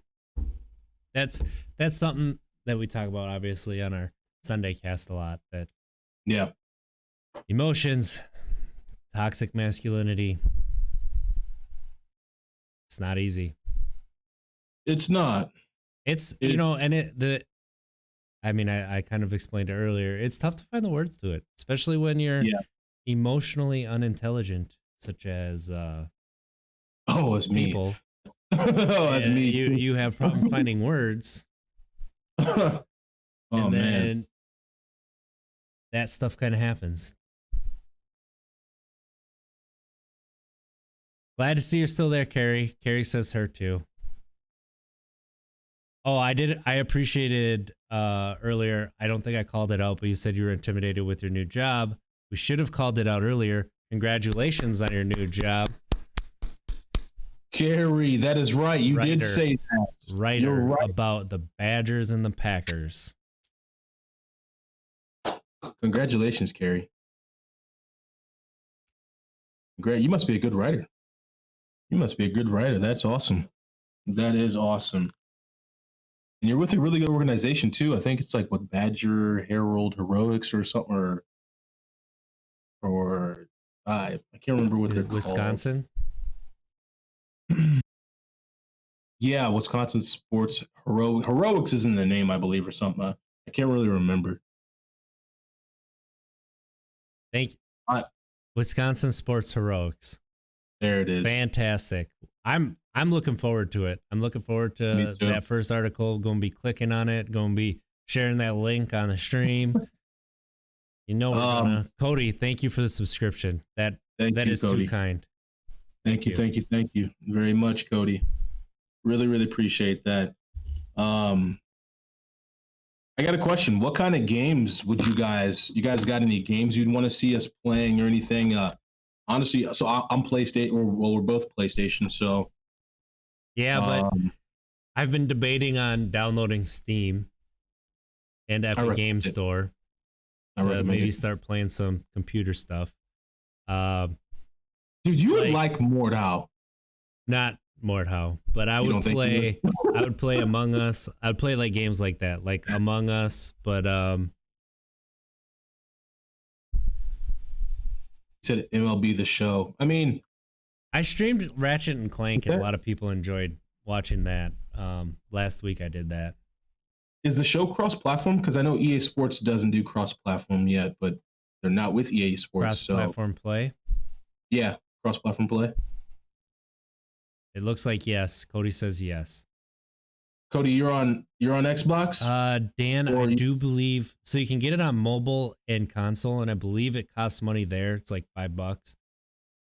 That's something that we talk about, obviously, on our Sunday cast a lot. That Yeah. Emotions, toxic masculinity. It's not easy. It's not. I kind of explained it earlier. It's tough to find the words to it, especially when you're emotionally unintelligent, such as it's people. Me. That's me. You have problem finding words. And then that stuff kind of happens. Glad to see you're still there, Carrie. Carrie says her too. Oh, I did. I appreciated earlier. I don't think I called it out, but you said you were intimidated with your new job. We should have called it out earlier. Congratulations on your new job. Carrie, that is right. You did say that. You're right about the Badgers and the Packers. Congratulations, Carrie. Great. You must be a good writer. That's awesome. That is awesome. And you're with a really good organization too. I think it's like what, Badger Herald Heroics or something, or I can't remember what they're Wisconsin? called. Yeah, Wisconsin Sports Heroics is in the name, I believe, or something. I can't really remember. Thank you. Wisconsin Sports Heroics. There it is. Fantastic. I'm looking forward to it. I'm looking forward to that first article. Going to be clicking on it. Going to be sharing that link on the stream. We're gonna. Cody, thank you for the subscription. That is Cody. Too kind. Thank you very much, Cody. Really, really appreciate that. I got a question. What kind of games would you guys got any games you'd want to see us playing or anything? Honestly, so I'm PlayStation, we're both PlayStation, so Yeah, but I've been debating on downloading Steam and Epic Game Store to maybe start playing some computer stuff. Dude, you would like Mordhau. Not Mordhau, but I would play I would play Among Us. I'd play like games like that, like Among Us, but said MLB The Show. I mean, I streamed Ratchet and Clank and a lot of people enjoyed watching that. Last week I did that. Is the show cross-platform? Because I know EA Sports doesn't do cross-platform yet, but they're not with EA Sports. Cross-platform play? Yeah, cross-platform play. It looks like yes. Cody says yes. Cody, you're on Xbox? Dan, I do believe so. You can get it on mobile and console, and I believe it costs money there. It's like $5.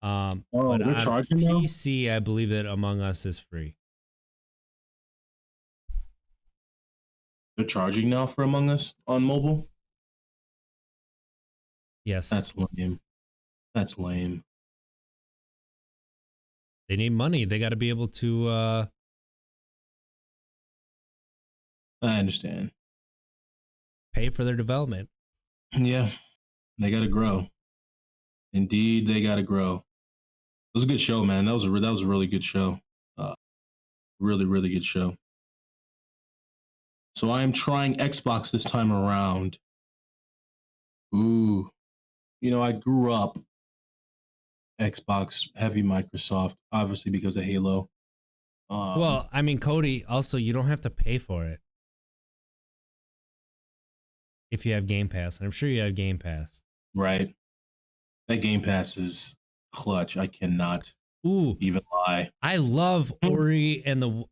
But they're charging PC, I believe that Among Us is free. They're charging now for Among Us on mobile? Yes. That's lame. That's lame. They need money. They got to be able to. I understand. Pay for their development. Yeah, they got to grow. Indeed, they got to grow. It was a good show, man. That was a really good show. Really, really good show. So I am trying Xbox this time around. Ooh, I grew up Xbox, heavy Microsoft, obviously because of Halo. Well, I mean, Cody, also, you don't have to pay for it if you have Game Pass, and I'm sure you have Game Pass. Right. That Game Pass is clutch. I cannot even lie. I love Ori and the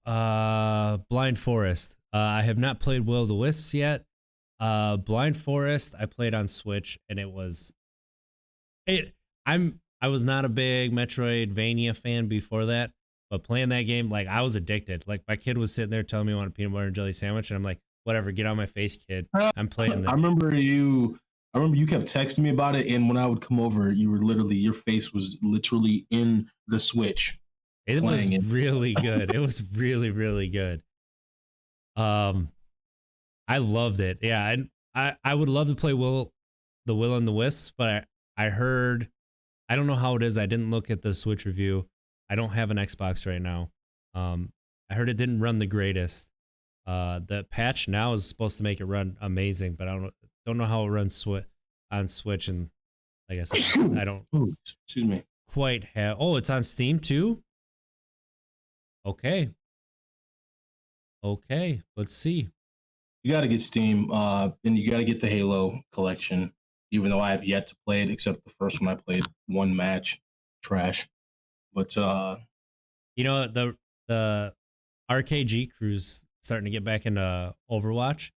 Blind Forest. I have not played Will of the Wisps yet. Blind Forest, I played on Switch, and I was not a big Metroidvania fan before that, but playing that game, like, I was addicted. Like, my kid was sitting there telling me I want a peanut butter and jelly sandwich, and I'm like, whatever, get out of my face, kid. I'm playing this. I remember you kept texting me about it, and when I would come over, your face was literally in the Switch. It was really good. It was really, really good. I loved it. Yeah, and I would love to play Will and the Wisps, but I heard, I don't know how it is. I didn't look at the Switch review. I don't have an Xbox right now. I heard it didn't run the greatest. The patch now is supposed to make it run amazing, but I don't know how it runs on Switch. And like I said, I don't excuse me, quite have. Oh, it's on Steam too. Okay, let's see. You got to get Steam, and you got to get the Halo collection. Even though I have yet to play it, except the first one I played one match, trash. But the RKG crew's starting to get back into Overwatch,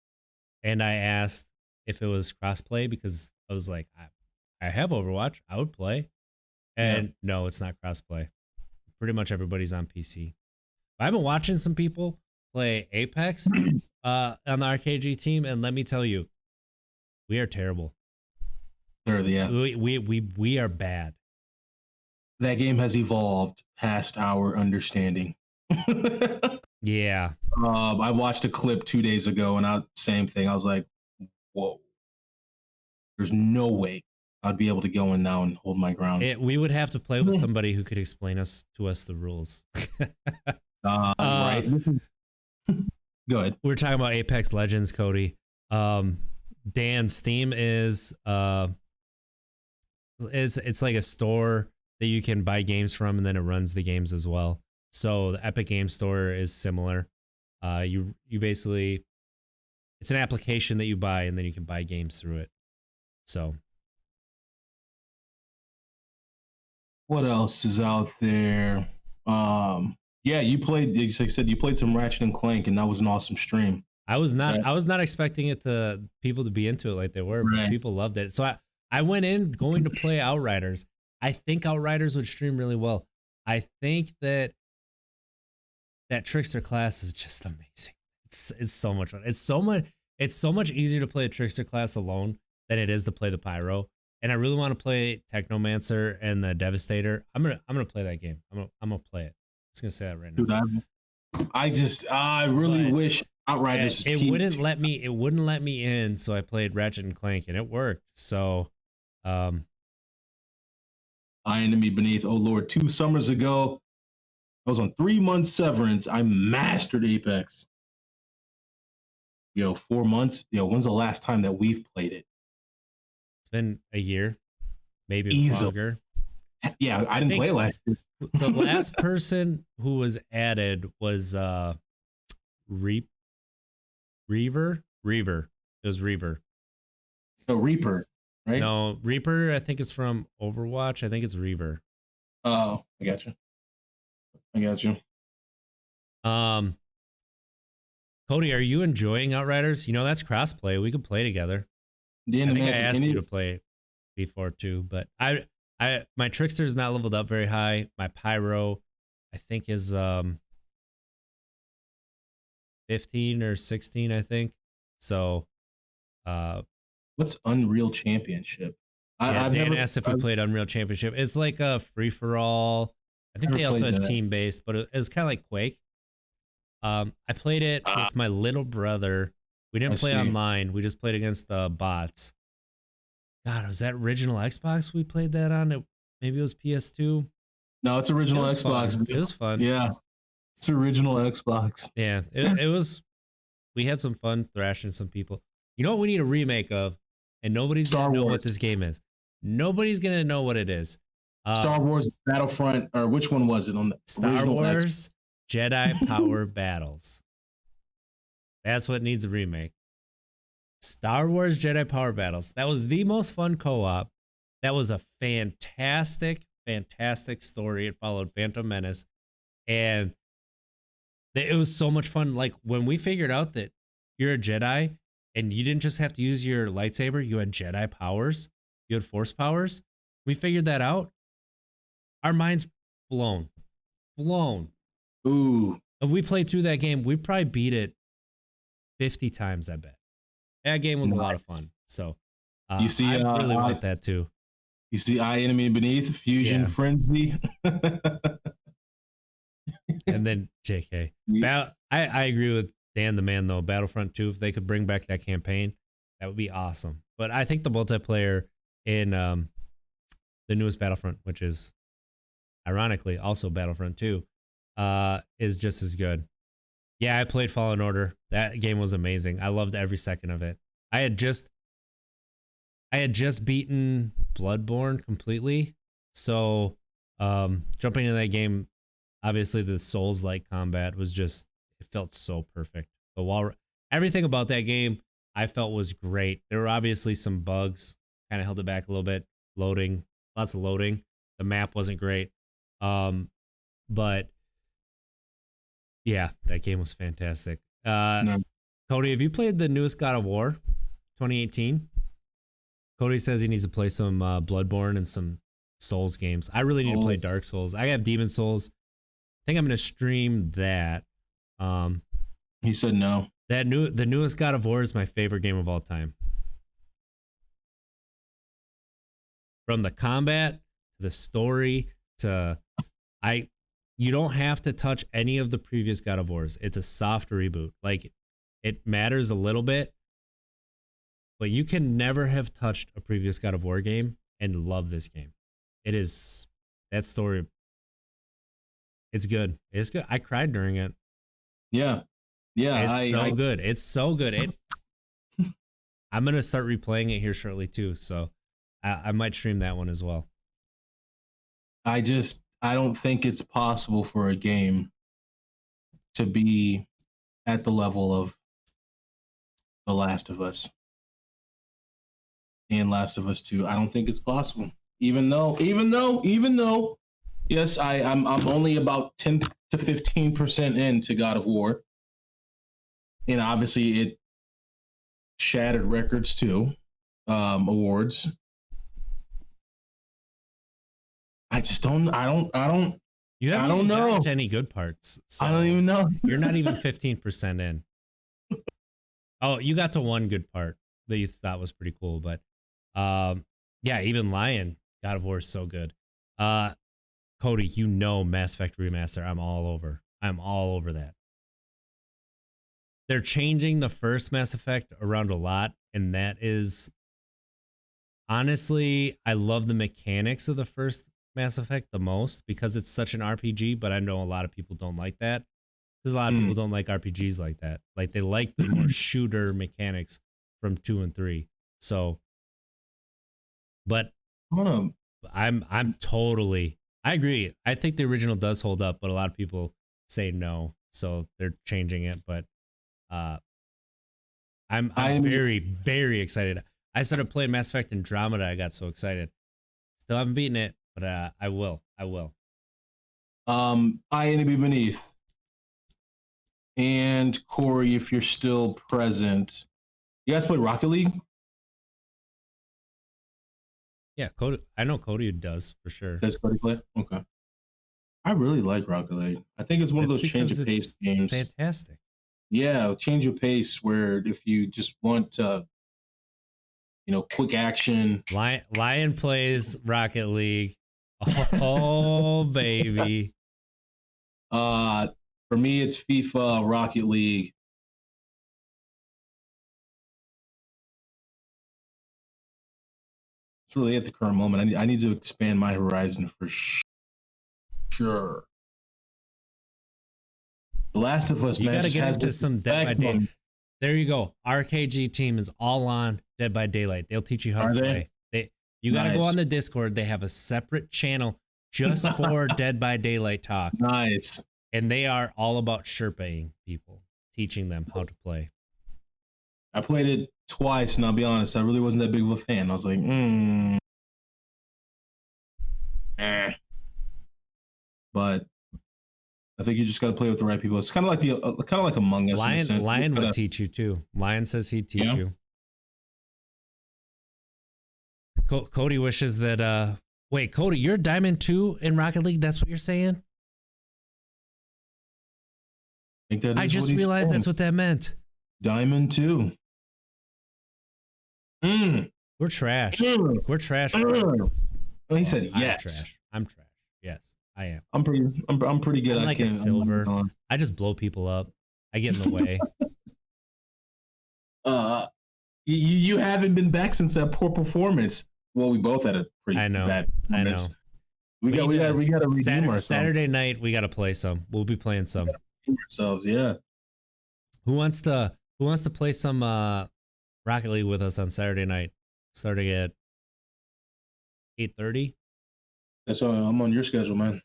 and I asked if it was crossplay because I was like, I have Overwatch, I would play, and no, it's not crossplay. Pretty much everybody's on PC. I've been watching some people play Apex on the RKG team, and let me tell you, we are terrible. Yeah. We are bad. That game has evolved past our understanding. Yeah. I watched a clip 2 days ago, and same thing. I was like, whoa. There's no way I'd be able to go in now and hold my ground. We would have to play with somebody who could explain to us the rules. Right. Go ahead. We're talking about Apex Legends, Cody. Dan, Steam is it's like a store that you can buy games from, and then it runs the games as well. So the Epic Game Store is similar. You basically, it's an application that you buy, and then you can buy games through it. So what else is out there? Yeah, you played. Like I said, you played some Ratchet and Clank, and that was an awesome stream. I was not expecting people to be into it like they were, but people loved it. So I went in going to play Outriders. I think Outriders would stream really well. I think that that Trickster class is just amazing. It's so much fun. It's so much easier to play a Trickster class alone than it is to play the Pyro. And I really want to play Technomancer and the Devastator. I'm gonna play that game. I'm gonna play it. I'm just gonna say that right now. Dude, I really wish Outriders. It wouldn't let me in, so I played Ratchet and Clank, and it worked. So, I Enemy Beneath. Oh Lord, 2 summers ago, I was on 3 months severance. I mastered Apex. 4 months. When's the last time that we've played it? It's been a year, maybe longer. Yeah, I didn't play last year. The last person who was added was Reaver. It was Reaver. So Reaper, right? No, Reaper I think is from Overwatch. I think it's Reaver. Oh, I got you. Cody, are you enjoying Outriders? That's crossplay. We could play together. I think I asked you to play before too, but my Trickster is not leveled up very high. My Pyro, I think, is 15 or 16, I think. So, what's Unreal Championship? Dan asked if we played Unreal Championship. It's like a free for all. I think they also had team based, but it was kind of like Quake. I played it with my little brother. We didn't play online. We just played against the bots. God, was that original Xbox we played that on? Maybe it was PS2. No, it's original Xbox. It was fun. Yeah, it's original Xbox. Yeah, it was. We had some fun thrashing some people. You know what we need a remake of? And nobody's going to know what this game is. Nobody's going to know what it is. Star Wars Battlefront, or which one was it on the Star Wars Jedi Power Battles? That's what needs a remake. Star Wars Jedi Power Battles. That was the most fun co-op. That was a fantastic story. It followed Phantom Menace. And it was so much fun. Like when we figured out that you're a Jedi and you didn't just have to use your lightsaber, you had Jedi powers, you had Force powers. We figured that out. Our minds blown. Ooh. If we played through that game, we probably beat it 50 times, I bet. That game was a lot of fun. So you see, I really want that too. You see I Enemy Beneath, Fusion Frenzy. And then JK. I agree with Dan the Man, though. Battlefront 2, if they could bring back that campaign, that would be awesome. But I think the multiplayer in the newest Battlefront, which is ironically also Battlefront 2, is just as good. Yeah, I played Fallen Order. That game was amazing. I loved every second of it. I had just beaten Bloodborne completely. So jumping into that game, obviously the Souls-like combat was just, it felt so perfect. Everything about that game I felt was great. There were obviously some bugs, kind of held it back a little bit. Loading, lots of loading. The map wasn't great. But yeah, that game was fantastic. No. Cody, have you played the newest God of War, 2018? Cody says he needs to play some Bloodborne and some Souls games. I really need to play Dark Souls. I have Demon Souls. I think I'm going to stream that. He said no. The newest God of War is my favorite game of all time. From the combat to the story to you don't have to touch any of the previous God of Wars. It's a soft reboot. Like, it matters a little bit, but you can never have touched a previous God of War game and love this game. It is, that story, it's good. It's good. I cried during it. Yeah. It's so good. It's so good. I'm going to start replaying it here shortly too. So I might stream that one as well. I don't think it's possible for a game to be at the level of The Last of Us and Last of Us 2. I don't think it's possible. Even though, yes, I'm only about 10 to 15% into God of War. And obviously it shattered records too, awards. I just don't. You haven't I don't even know. gotten to any good parts. So I don't even know. You're not even 15% in. Oh, you got to one good part that you thought was pretty cool, but yeah, even Lion, God of War is so good. Cody, you know Mass Effect Remaster. I'm all over. I'm all over that. They're changing the first Mass Effect around a lot, and that is honestly, I love the mechanics of the first Mass Effect the most because it's such an RPG, but I know a lot of people don't like that. Because a lot of people don't like RPGs like that. Like they like the more shooter mechanics from 2 and 3. So, but I'm totally, I agree. I think the original does hold up, but a lot of people say no, so they're changing it. But I'm very, very excited. I started playing Mass Effect Andromeda. I got so excited. Still haven't beaten it, but I will. I will. I Enemy Beneath. And Corey, if you're still present, you guys play Rocket League? Yeah, Cody. I know Cody does for sure. Does Cody play? Okay. I really like Rocket League. I think it's one of those change of pace games. Fantastic. Yeah, change of pace where if you just want quick action. Lion plays Rocket League. Oh baby. For me, it's FIFA, Rocket League. It's really at the current moment. I need to expand my horizon for sure. The Last of Us, you man, gotta just get has into some Dead by Daylight. There you go. RKG team is all on Dead by Daylight. They'll teach you how to play. You gotta go on the Discord. They have a separate channel just for Dead by Daylight talk. Nice. And they are all about Sherpaing people, teaching them how to play. I played it twice, and I'll be honest, I really wasn't that big of a fan. I was like, But I think you just got to play with the right people. It's kind of like Among Us. Lion would teach you too. Lion says he'd teach you. Cody wishes that. Wait, Cody, you're Diamond 2 in Rocket League. That's what you're saying? I just realized that's what that meant. Diamond 2. We're trash. We're trash. Well, he said yes. I'm trash. Yes, I am. I'm pretty good. I'm like a silver. I just blow people up. I get in the way. You haven't been back since that poor performance. Well, we both had a pretty bad performance. We got to redeem ourselves. Saturday night, we got to play some. We'll be playing some. Ourselves, yeah. Who wants to play some Rocket League with us on Saturday night, starting at 8:30? That's why I'm on your schedule, man.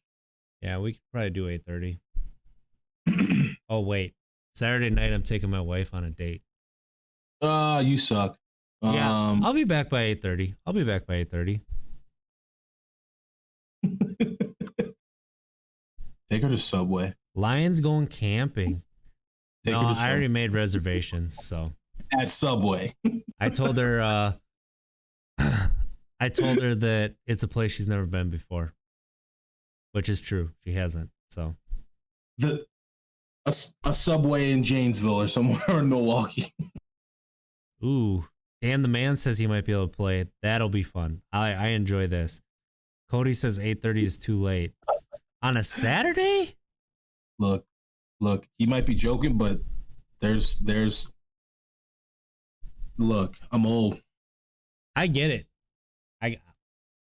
Yeah, we could probably do 8:30. Oh wait, Saturday night I'm taking my wife on a date. You suck. Yeah, I'll be back by 8:30. I'll be back by 8:30. Take her to Subway. Lion's going camping. I already made reservations, so. At Subway. I told her that it's a place she's never been before. Which is true. She hasn't. So a Subway in Janesville or somewhere in Milwaukee. Ooh. Dan the man says he might be able to play it. That'll be fun. I enjoy this. Cody says 8:30 is too late. On a Saturday? Look, he might be joking, but there's look, I'm old. I get it.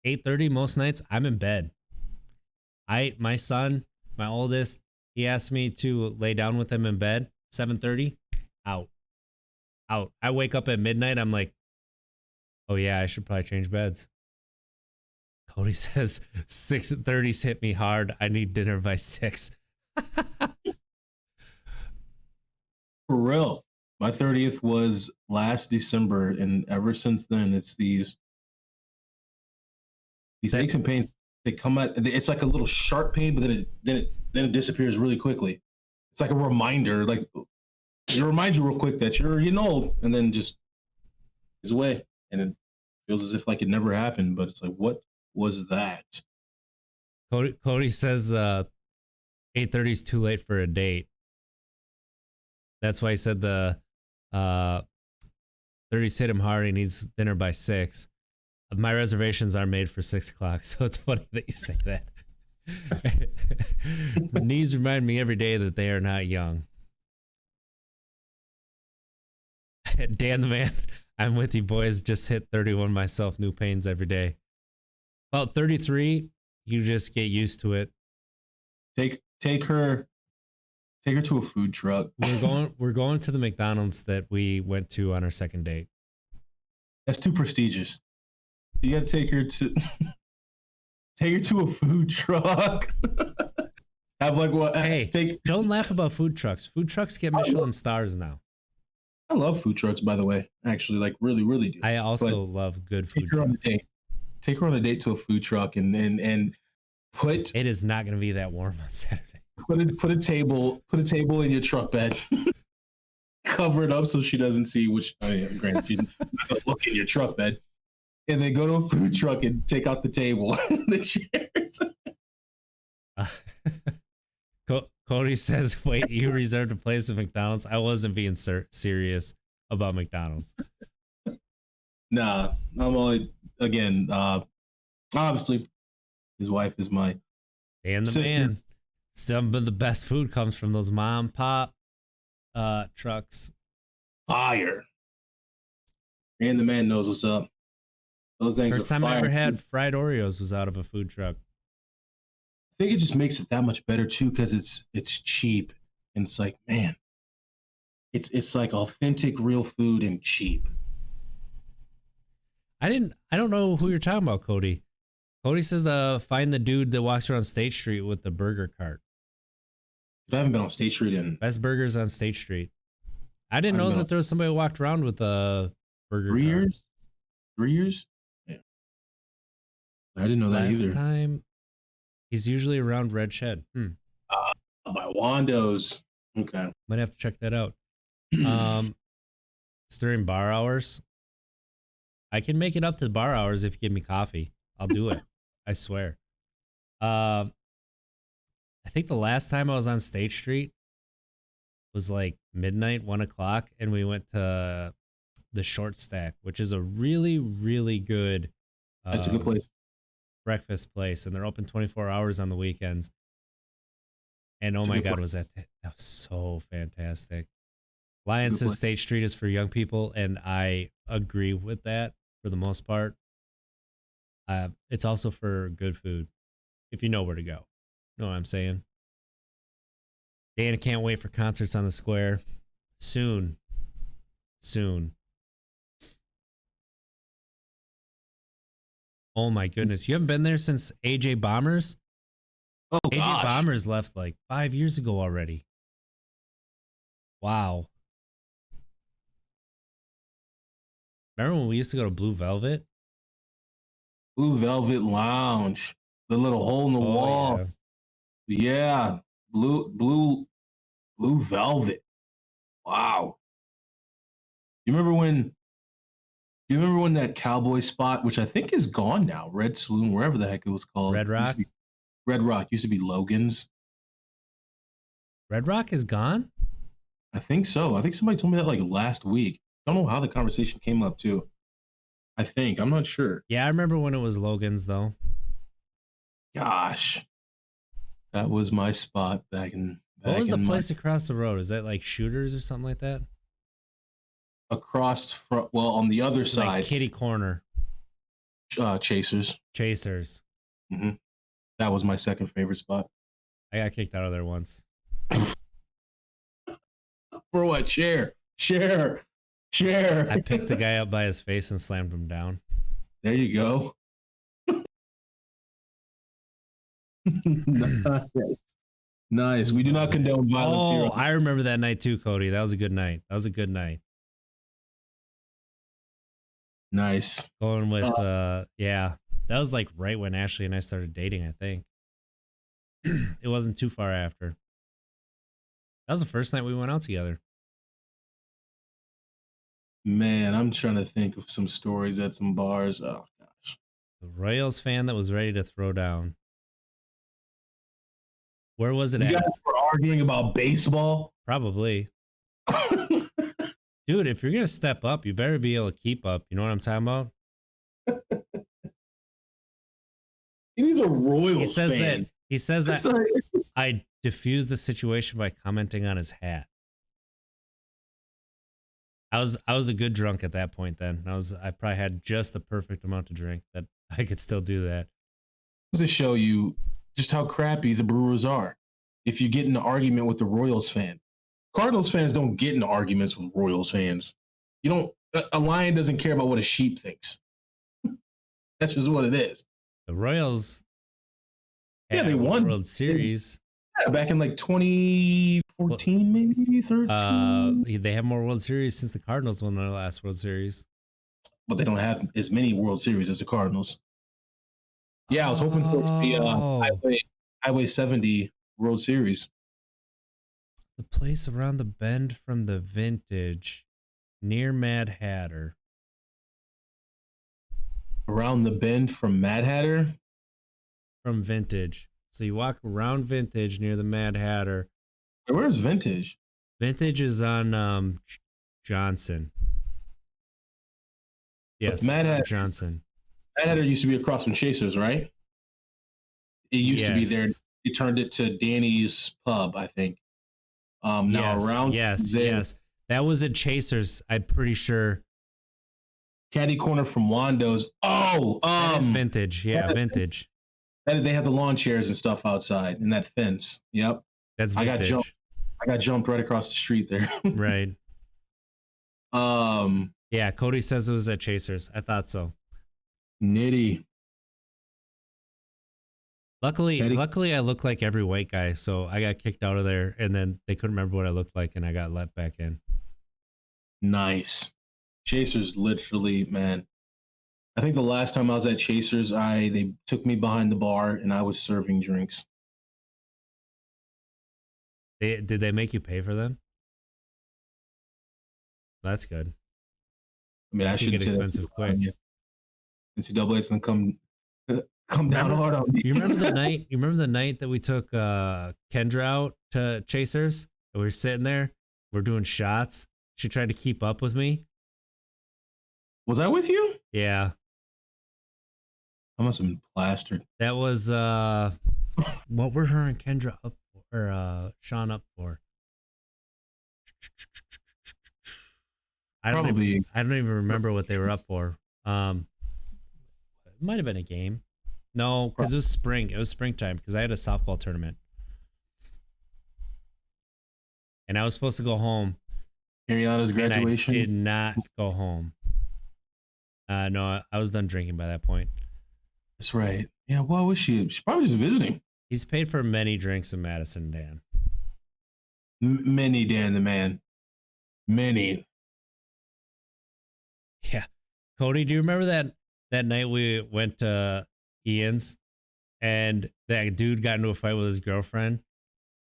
8:30 most nights I'm in bed. My son, my oldest, he asked me to lay down with him in bed. 7:30, out. I wake up at midnight. I'm like, oh yeah, I should probably change beds. Cody says 6:30's hit me hard. I need dinner by 6. For real. My 30th was last December, and ever since then, it's these aches and pains. They come out. It's like a little sharp pain, but then it disappears really quickly. It's like a reminder. Like it reminds you real quick that you're old, and then just is away, and it feels as if like it never happened. But it's like, what was that? Cody says 8:30 is too late for a date. That's why he said the 30s hit him hard. He needs dinner by 6. My reservations are made for 6 o'clock, so it's funny that you say that. Knees remind me every day that they are not young. Dan the man, I'm with you boys. Just hit 31 myself. New pains every day. About 33, you just get used to it. Take her to a food truck. We're going to the McDonald's that we went to on our second date. That's too prestigious. You gotta take her to a food truck. Have like what? Hey, don't laugh about food trucks. Food trucks get Michelin stars now. I love food trucks, by the way. Actually, like really, really do. I also love good food trucks. Take her on a date to a food truck and put. It is not going to be that warm on Saturday. Put a table in your truck bed. Cover it up so she doesn't see. Which, granted, she's not gonna look in your truck bed. And then go to a food truck and take out the table, the chairs. Cody says, "Wait, you reserved a place at McDonald's?" I wasn't being serious about McDonald's. Nah, I'm only obviously his wife is my and the sister. Man. Some of the best food comes from those mom pop trucks. Fire. And the man knows what's up. Those things. First time I ever had fried Oreos was out of a food truck. I think it just makes it that much better too, because it's cheap and it's like, man, it's like authentic, real food and cheap. I don't know who you're talking about, Cody. Cody says find the dude that walks around State Street with the burger cart. But I haven't been on State Street in best burgers on State Street. I didn't know that there was somebody who walked around with a burger cart. 3 years? 3 years? Yeah. I didn't know that either. Last time, he's usually around Red Shed. By Wando's. Okay. Might have to check that out. It's during bar hours. I can make it up to the bar hours if you give me coffee. I'll do it. I swear. I think the last time I was on State Street was like midnight, 1 o'clock, and we went to the Short Stack, which is a really, really good. That's a good place. Breakfast place, and they're open 24 hours on the weekends. And oh my God, that was so fantastic. Lion says State Street is for young people, and I agree with that for the most part. It's also for good food, if you know where to go. You know what I'm saying? Dana can't wait for concerts on the square. Soon. Oh my goodness. You haven't been there since AJ Bombers? Oh, AJ gosh. Bombers left like 5 years ago already. Wow. Remember when we used to go to Blue Velvet? Blue Velvet Lounge. The little hole in the wall. Yeah. Blue Velvet. Wow. You remember when that cowboy spot, which I think is gone now, Red Saloon, wherever the heck it was called. Red Rock? Red Rock used to be Logan's. Red Rock is gone? I think so. I think somebody told me that like last week. I don't know how the conversation came up too. I'm not sure. Yeah, I remember when it was Logan's though. Gosh. That was my spot back in. What was the place across the road? Is that like Shooters or something like that? Across from, well, on the other side. Like Kitty Corner. Chasers. Mm-hmm. That was my second favorite spot. I got kicked out of there once. For what? Share. I picked the guy up by his face and slammed him down. There you go. Nice. We do not condone violence here. Oh, I remember that night too, Cody. That was a good night. Nice. Going with, yeah. That was like right when Ashley and I started dating, I think. It wasn't too far after. That was the first night we went out together. Man, I'm trying to think of some stories at some bars. Oh, gosh. The Royals fan that was ready to throw down. Where was it You at? guys were arguing about baseball. Probably. Dude, if you're going to step up, you better be able to keep up. You know what I'm talking about? He's a Royals fan. He says that Sorry. I diffused the situation by commenting on his hat. I was a good drunk at that point then. I probably had just the perfect amount to drink that I could still do that. To show you just how crappy the Brewers are. If you get in an argument with the Royals fan, Cardinals fans don't get into arguments with Royals fans. You don't. A lion doesn't care about what a sheep thinks. That's just what it is. The Royals, they won World Series. Yeah, back in like 2014, maybe 13. They have more World Series since the Cardinals won their last World Series. But they don't have as many World Series as the Cardinals. Yeah, I was hoping for it to be Highway 70 World Series. The place around the bend from the Vintage, near Mad Hatter. Around the bend from Mad Hatter? From Vintage. So you walk around Vintage near the Mad Hatter. Where's Vintage? Vintage is on Johnson. Yes, Mad Hatter, Johnson. Mad Hatter used to be across from Chasers, right? It used to be there. He turned it to Danny's Pub, I think. Yes. That was at Chasers, I'm pretty sure. Caddy corner from Wando's. That is Vintage. Yeah, Vintage. They have the lawn chairs and stuff outside and that fence. Yep. That's Vintage. I got jumped right across the street there. Right. Yeah, Cody says it was at Chasers. I thought so. Nitty. Luckily, I look like every white guy, so I got kicked out of there, and then they couldn't remember what I looked like, and I got let back in. Nice. Chasers, literally, man. I think the last time I was at Chasers, they took me behind the bar, and I was serving drinks. Did they make you pay for them? That's good. I mean, I should get expensive quick. NCAA's gonna come down hard on me. You remember the night? You remember the night that we took Kendra out to Chasers? And we were sitting there. We're doing shots. She tried to keep up with me. Was I with you? Yeah. I must have been plastered. That was what were her and Kendra up for, or Sean up for? I don't even remember what they were up for. It might have been a game. No, because it was spring. It was springtime because I had a softball tournament. And I was supposed to go home. Ariana's graduation? I did not go home. No, I was done drinking by that point. That's right. Yeah, what was she? She's probably just visiting. He's paid for many drinks in Madison, Dan. Many, Dan the man. Many. Yeah. Cody, do you remember that night we went to Ian's and that dude got into a fight with his girlfriend?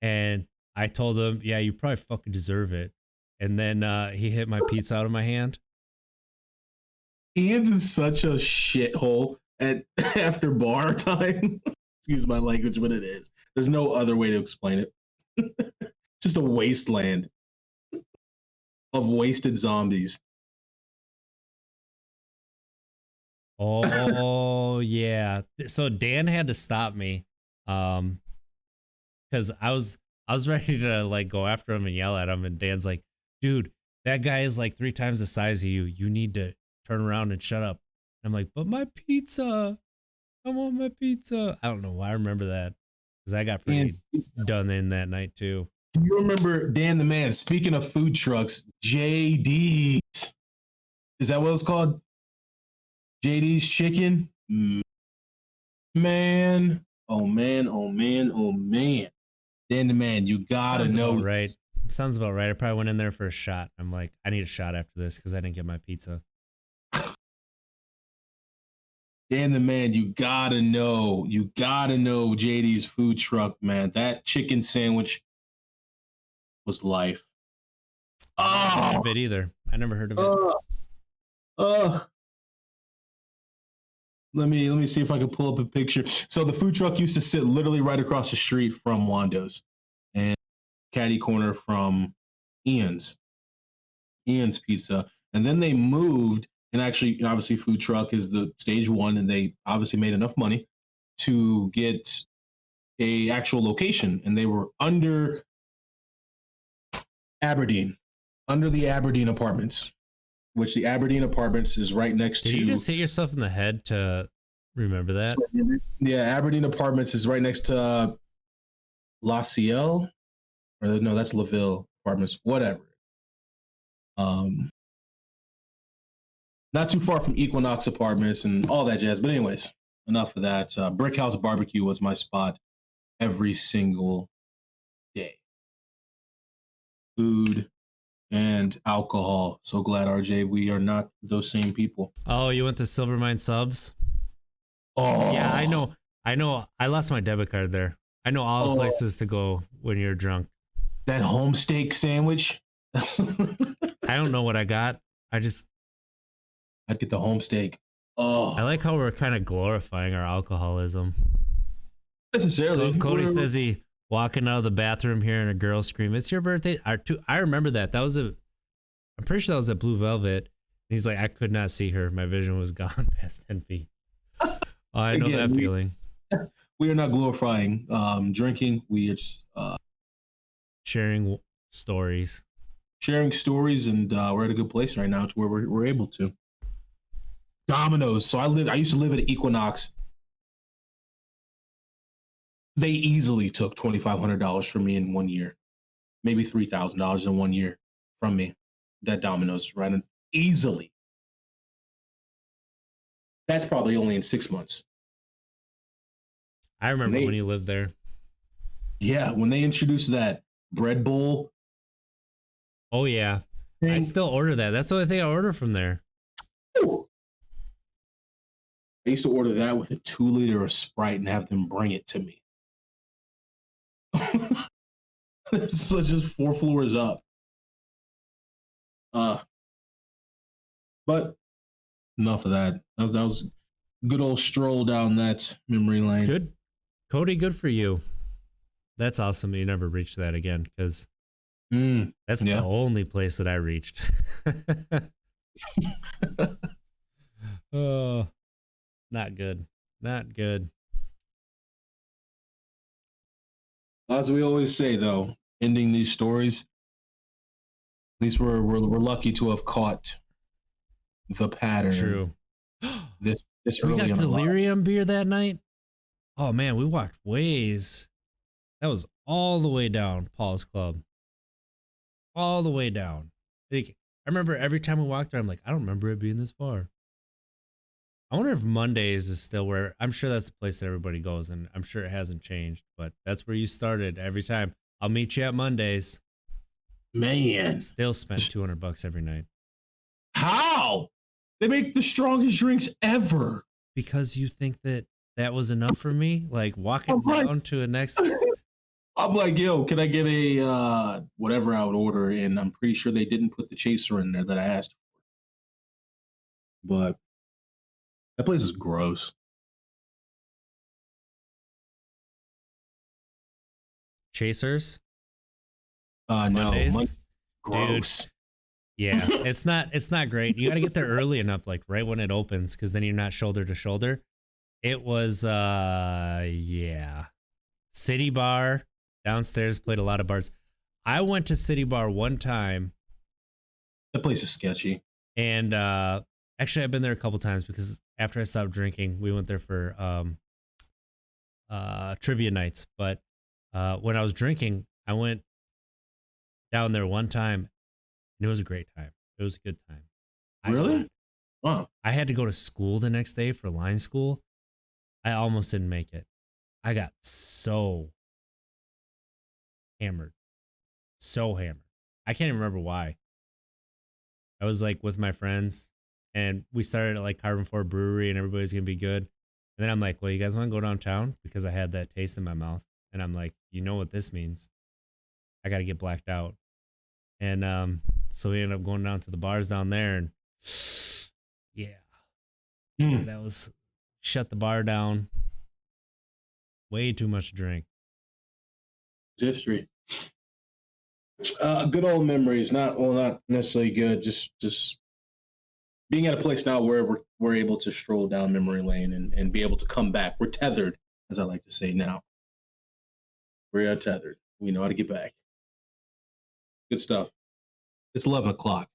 And I told him, yeah, you probably fucking deserve it. And then he hit my pizza out of my hand. Ian's is such a shithole after bar time. Excuse my language, but it is. There's no other way to explain it. Just a wasteland of wasted zombies. Oh yeah. So Dan had to stop me. Because I was ready to like go after him and yell at him, and Dan's like, dude, that guy is like 3 times the size of you. You need to turn around and shut up. And I'm like, but my pizza. I want my pizza. I don't know why I remember that. Because I got pretty done in that night too. Do you remember Dan the man? Speaking of food trucks, JD's. Is that what it's called? JD's Chicken? Man. Oh man, oh man, oh man. Dan the man, you gotta know. Right. Sounds about right. I probably went in there for a shot. I'm like, I need a shot after this because I didn't get my pizza. Dan the man, you gotta know. You gotta know JD's food truck, man. That chicken sandwich was life. I never heard of it either. I never heard of it. Let me see if I can pull up a picture. So the food truck used to sit literally right across the street from Wando's, and caddy corner from Ian's Pizza, and then they moved. And actually, obviously, food truck is the stage one, and they obviously made enough money to get a actual location, and they were under Aberdeen, under the Aberdeen Apartments, which the Aberdeen Apartments is right next Did to. you just hit yourself in the head to remember that? Yeah, Aberdeen Apartments is right next to La Ciel, or no, that's LaVille Apartments, whatever. Not too far from Equinox Apartments and all that jazz. But anyways, enough of that. Brick House Barbecue was my spot every single day. Food and alcohol. So glad, RJ, we are not those same people. Oh, you went to Silvermine Subs? Oh, Yeah, I know. I lost my debit card there. I know all the places to go when you're drunk. That home steak sandwich. I don't know what I got. I'd get the home steak. Oh, I like how we're kind of glorifying our alcoholism. Necessarily. Cody says he walking out of the bathroom hearing a girl scream, "It's your birthday!" I remember that. I'm pretty sure that was at Blue Velvet. And he's like, I could not see her. My vision was gone past 10 feet. Oh, I know that feeling. We are not glorifying drinking. We are just sharing stories. Sharing stories, and we're at a good place right now to where we're able to. Domino's. So I used to live at Equinox. They easily took $2,500 from me in 1 year, maybe $3,000 in 1 year from me. That Domino's, right? Easily. That's probably only in 6 months. I remember when you lived there. Yeah, when they introduced that bread bowl. Oh yeah, I still order that. That's the only thing I order from there. Ooh. I used to order that with a 2-liter of Sprite and have them bring it to me. This was just 4 floors up. But enough of that. That was a good old stroll down that memory lane. Good, Cody. Good for you. That's awesome. You never reached that again, because that's the only place that I reached. Oh, not good. Not good. As we always say, though, ending these stories, at least we're lucky to have caught the pattern. True. This early. We got delirium beer that night. Oh man, we walked ways. That was all the way down Paul's Club. All the way down. Like, I remember every time we walked there, I'm like, I don't remember it being this far. I wonder if Mondays is still where, I'm sure that's the place that everybody goes, and I'm sure it hasn't changed, but that's where you started every time. I'll meet you at Mondays. Man. Still spent $200 every night. How? They make the strongest drinks ever. Because you think that was enough for me? Like walking down to the next. I'm like, yo, can I get a whatever I would order? And I'm pretty sure they didn't put the chaser in there that I asked for. But that place is gross. Chasers? No. Gross. Dude, yeah, it's not great. You got to get there early enough, like right when it opens, because then you're not shoulder to shoulder. It was, yeah. City Bar downstairs, played a lot of bars. I went to City Bar one time. That place is sketchy. And actually, I've been there a couple times because after I stopped drinking, we went there for trivia nights. But when I was drinking, I went down there one time, and it was a great time. It was a good time. Really? Wow. I had to go to school the next day for line school. I almost didn't make it. I got so hammered. So hammered. I can't even remember why. I was like with my friends, and we started at like Carbon 4 Brewery, and everybody's going to be good. And then I'm like, well, you guys want to go downtown? Because I had that taste in my mouth. And I'm like, you know what this means. I got to get blacked out. And so we ended up going down to the bars down there, and yeah, that was shut the bar down. Way too much to drink. It's history. Good old memories. Not necessarily good. Just being at a place now where we're able to stroll down memory lane and be able to come back. We're tethered, as I like to say now. We are tethered. We know how to get back. Good stuff. It's 11 o'clock.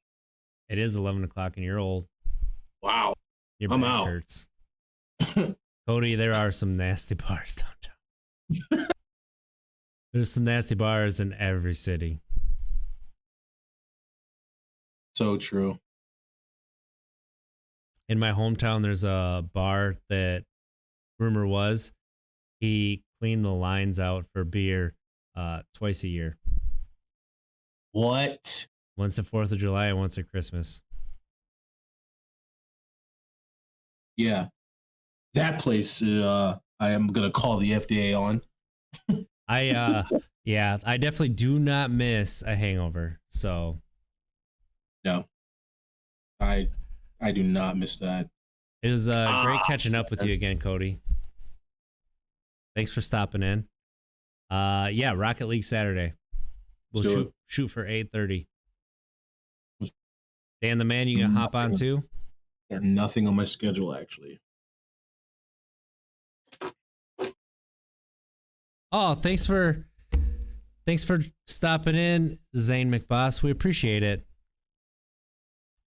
It is 11 o'clock and you're old. Wow. Your I'm back out. hurts. Cody, there are some nasty bars downtown. There's some nasty bars in every city. So true. In my hometown, there's a bar that rumor was he cleaned the lines out for beer twice a year. What? Once at 4th of July and once at Christmas. Yeah. That place, I am going to call the FDA on. Yeah, I definitely do not miss a hangover. So No. I do not miss that. it was great catching up with you again, Cody. Thanks for stopping in. Yeah, Rocket League Saturday. We'll shoot for 8:30. Dan the man, you gonna hop on too? There's nothing on my schedule actually. Oh, thanks for stopping in, Zane McBoss. We appreciate it.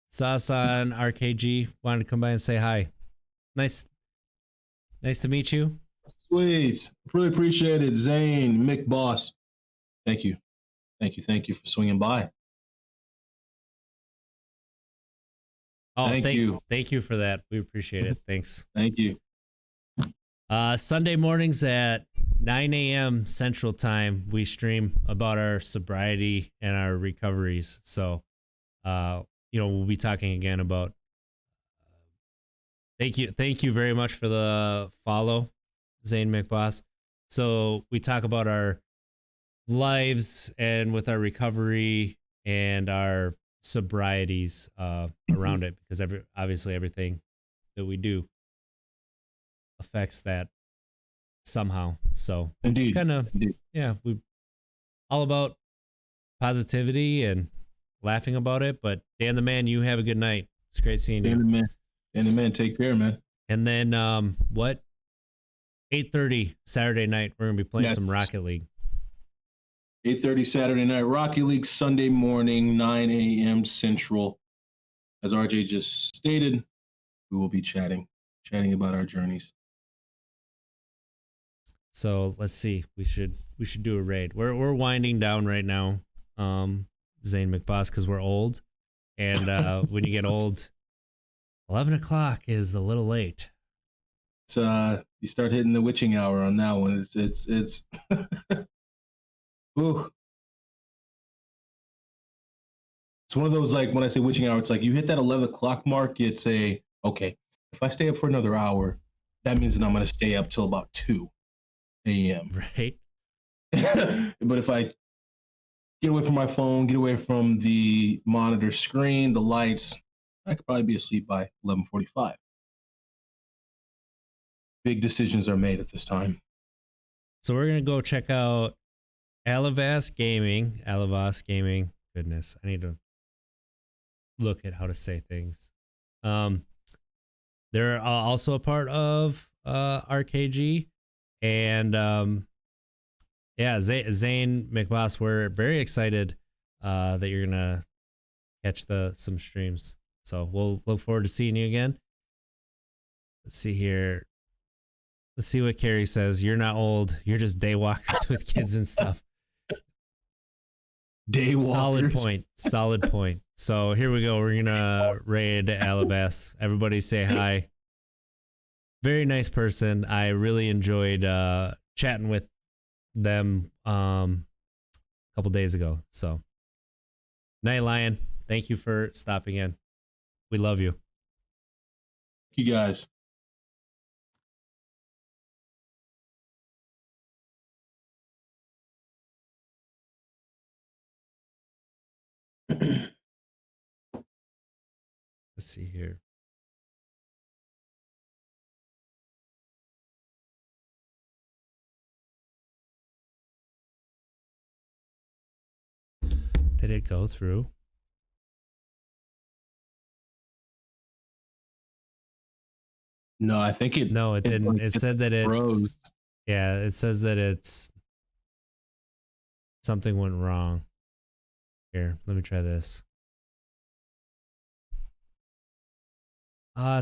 Saw us on RKG. Wanted to come by and say hi. Nice to meet you. Sweet. Really appreciate it, Zane McBoss. Thank you for swinging by. Oh, thank you for that. We appreciate it. Thanks. Thank you. Sunday mornings at 9 a.m. Central Time, we stream about our sobriety and our recoveries. So, we'll be talking again about. Thank you very much for the follow, Zane McBoss. So we talk about our lives and with our recovery and our sobrieties around it, because obviously everything that we do affects that somehow. So indeed, it's kind of we all about positivity and laughing about it. But Dan the man, you have a good night. It's great seeing you. Dan the man, take care, man. And then 8:30 Saturday night, we're gonna be playing some Rocket League. 8:30 Saturday night, Rocket League. Sunday morning, 9 a.m. Central. As RJ just stated, we will be chatting about our journeys. So let's see. We should do a raid. We're winding down right now, Zane McBoss, because we're old, and when you get old, 11 o'clock is a little late. So you start hitting the witching hour on that one. It's ooh. It's one of those, like, when I say witching hour, it's like you hit that 11 o'clock mark, it's okay, if I stay up for another hour, that means that I'm going to stay up till about 2 a.m. Right. But if I get away from my phone, get away from the monitor screen, the lights, I could probably be asleep by 11:45. Big decisions are made at this time. So we're going to go check out Alavas Gaming. Goodness, I need to look at how to say things. They're also a part of RKG. And Zane McBoss, we're very excited that you're going to catch some streams. So we'll look forward to seeing you again. Let's see here. Let's see what Carrie says. You're not old. You're just day walkers with kids and stuff. Day walkers. Solid point. So here we go. We're going to raid Alabas. Everybody say hi. Very nice person. I really enjoyed chatting with them a couple days ago. So, Night Lion, thank you for stopping in. We love you. You guys. Let's see here. Did it go through? No, I think it. No, it didn't. Like, It said that froze. it's. Yeah, it says that it's. Something went wrong. Here, let me try this.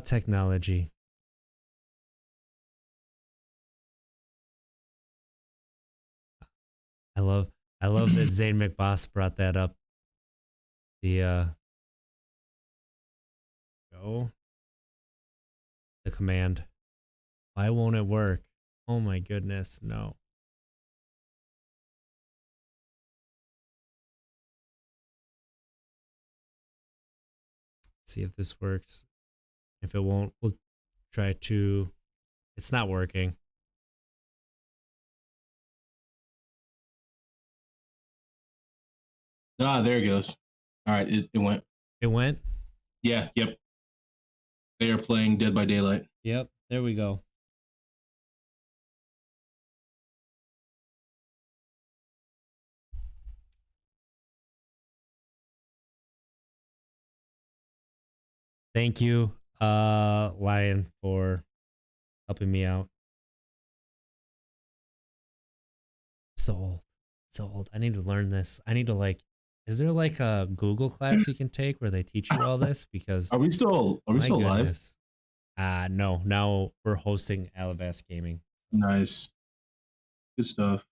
Technology. I love that Zane McBoss brought that up. The the command. Why won't it work? Oh my goodness, no. See if this works. If it won't, we'll try to. It's not working. Ah, there it goes. All right, it went. It went? Yeah, yep. They are playing Dead by Daylight. Yep, there we go. Thank you, Lion, for helping me out. So old. So old. I need to learn this. I need to like, is there like a Google class you can take where they teach you all this? Because Are we still live? No, now we're hosting Alavast Gaming. Nice. Good stuff.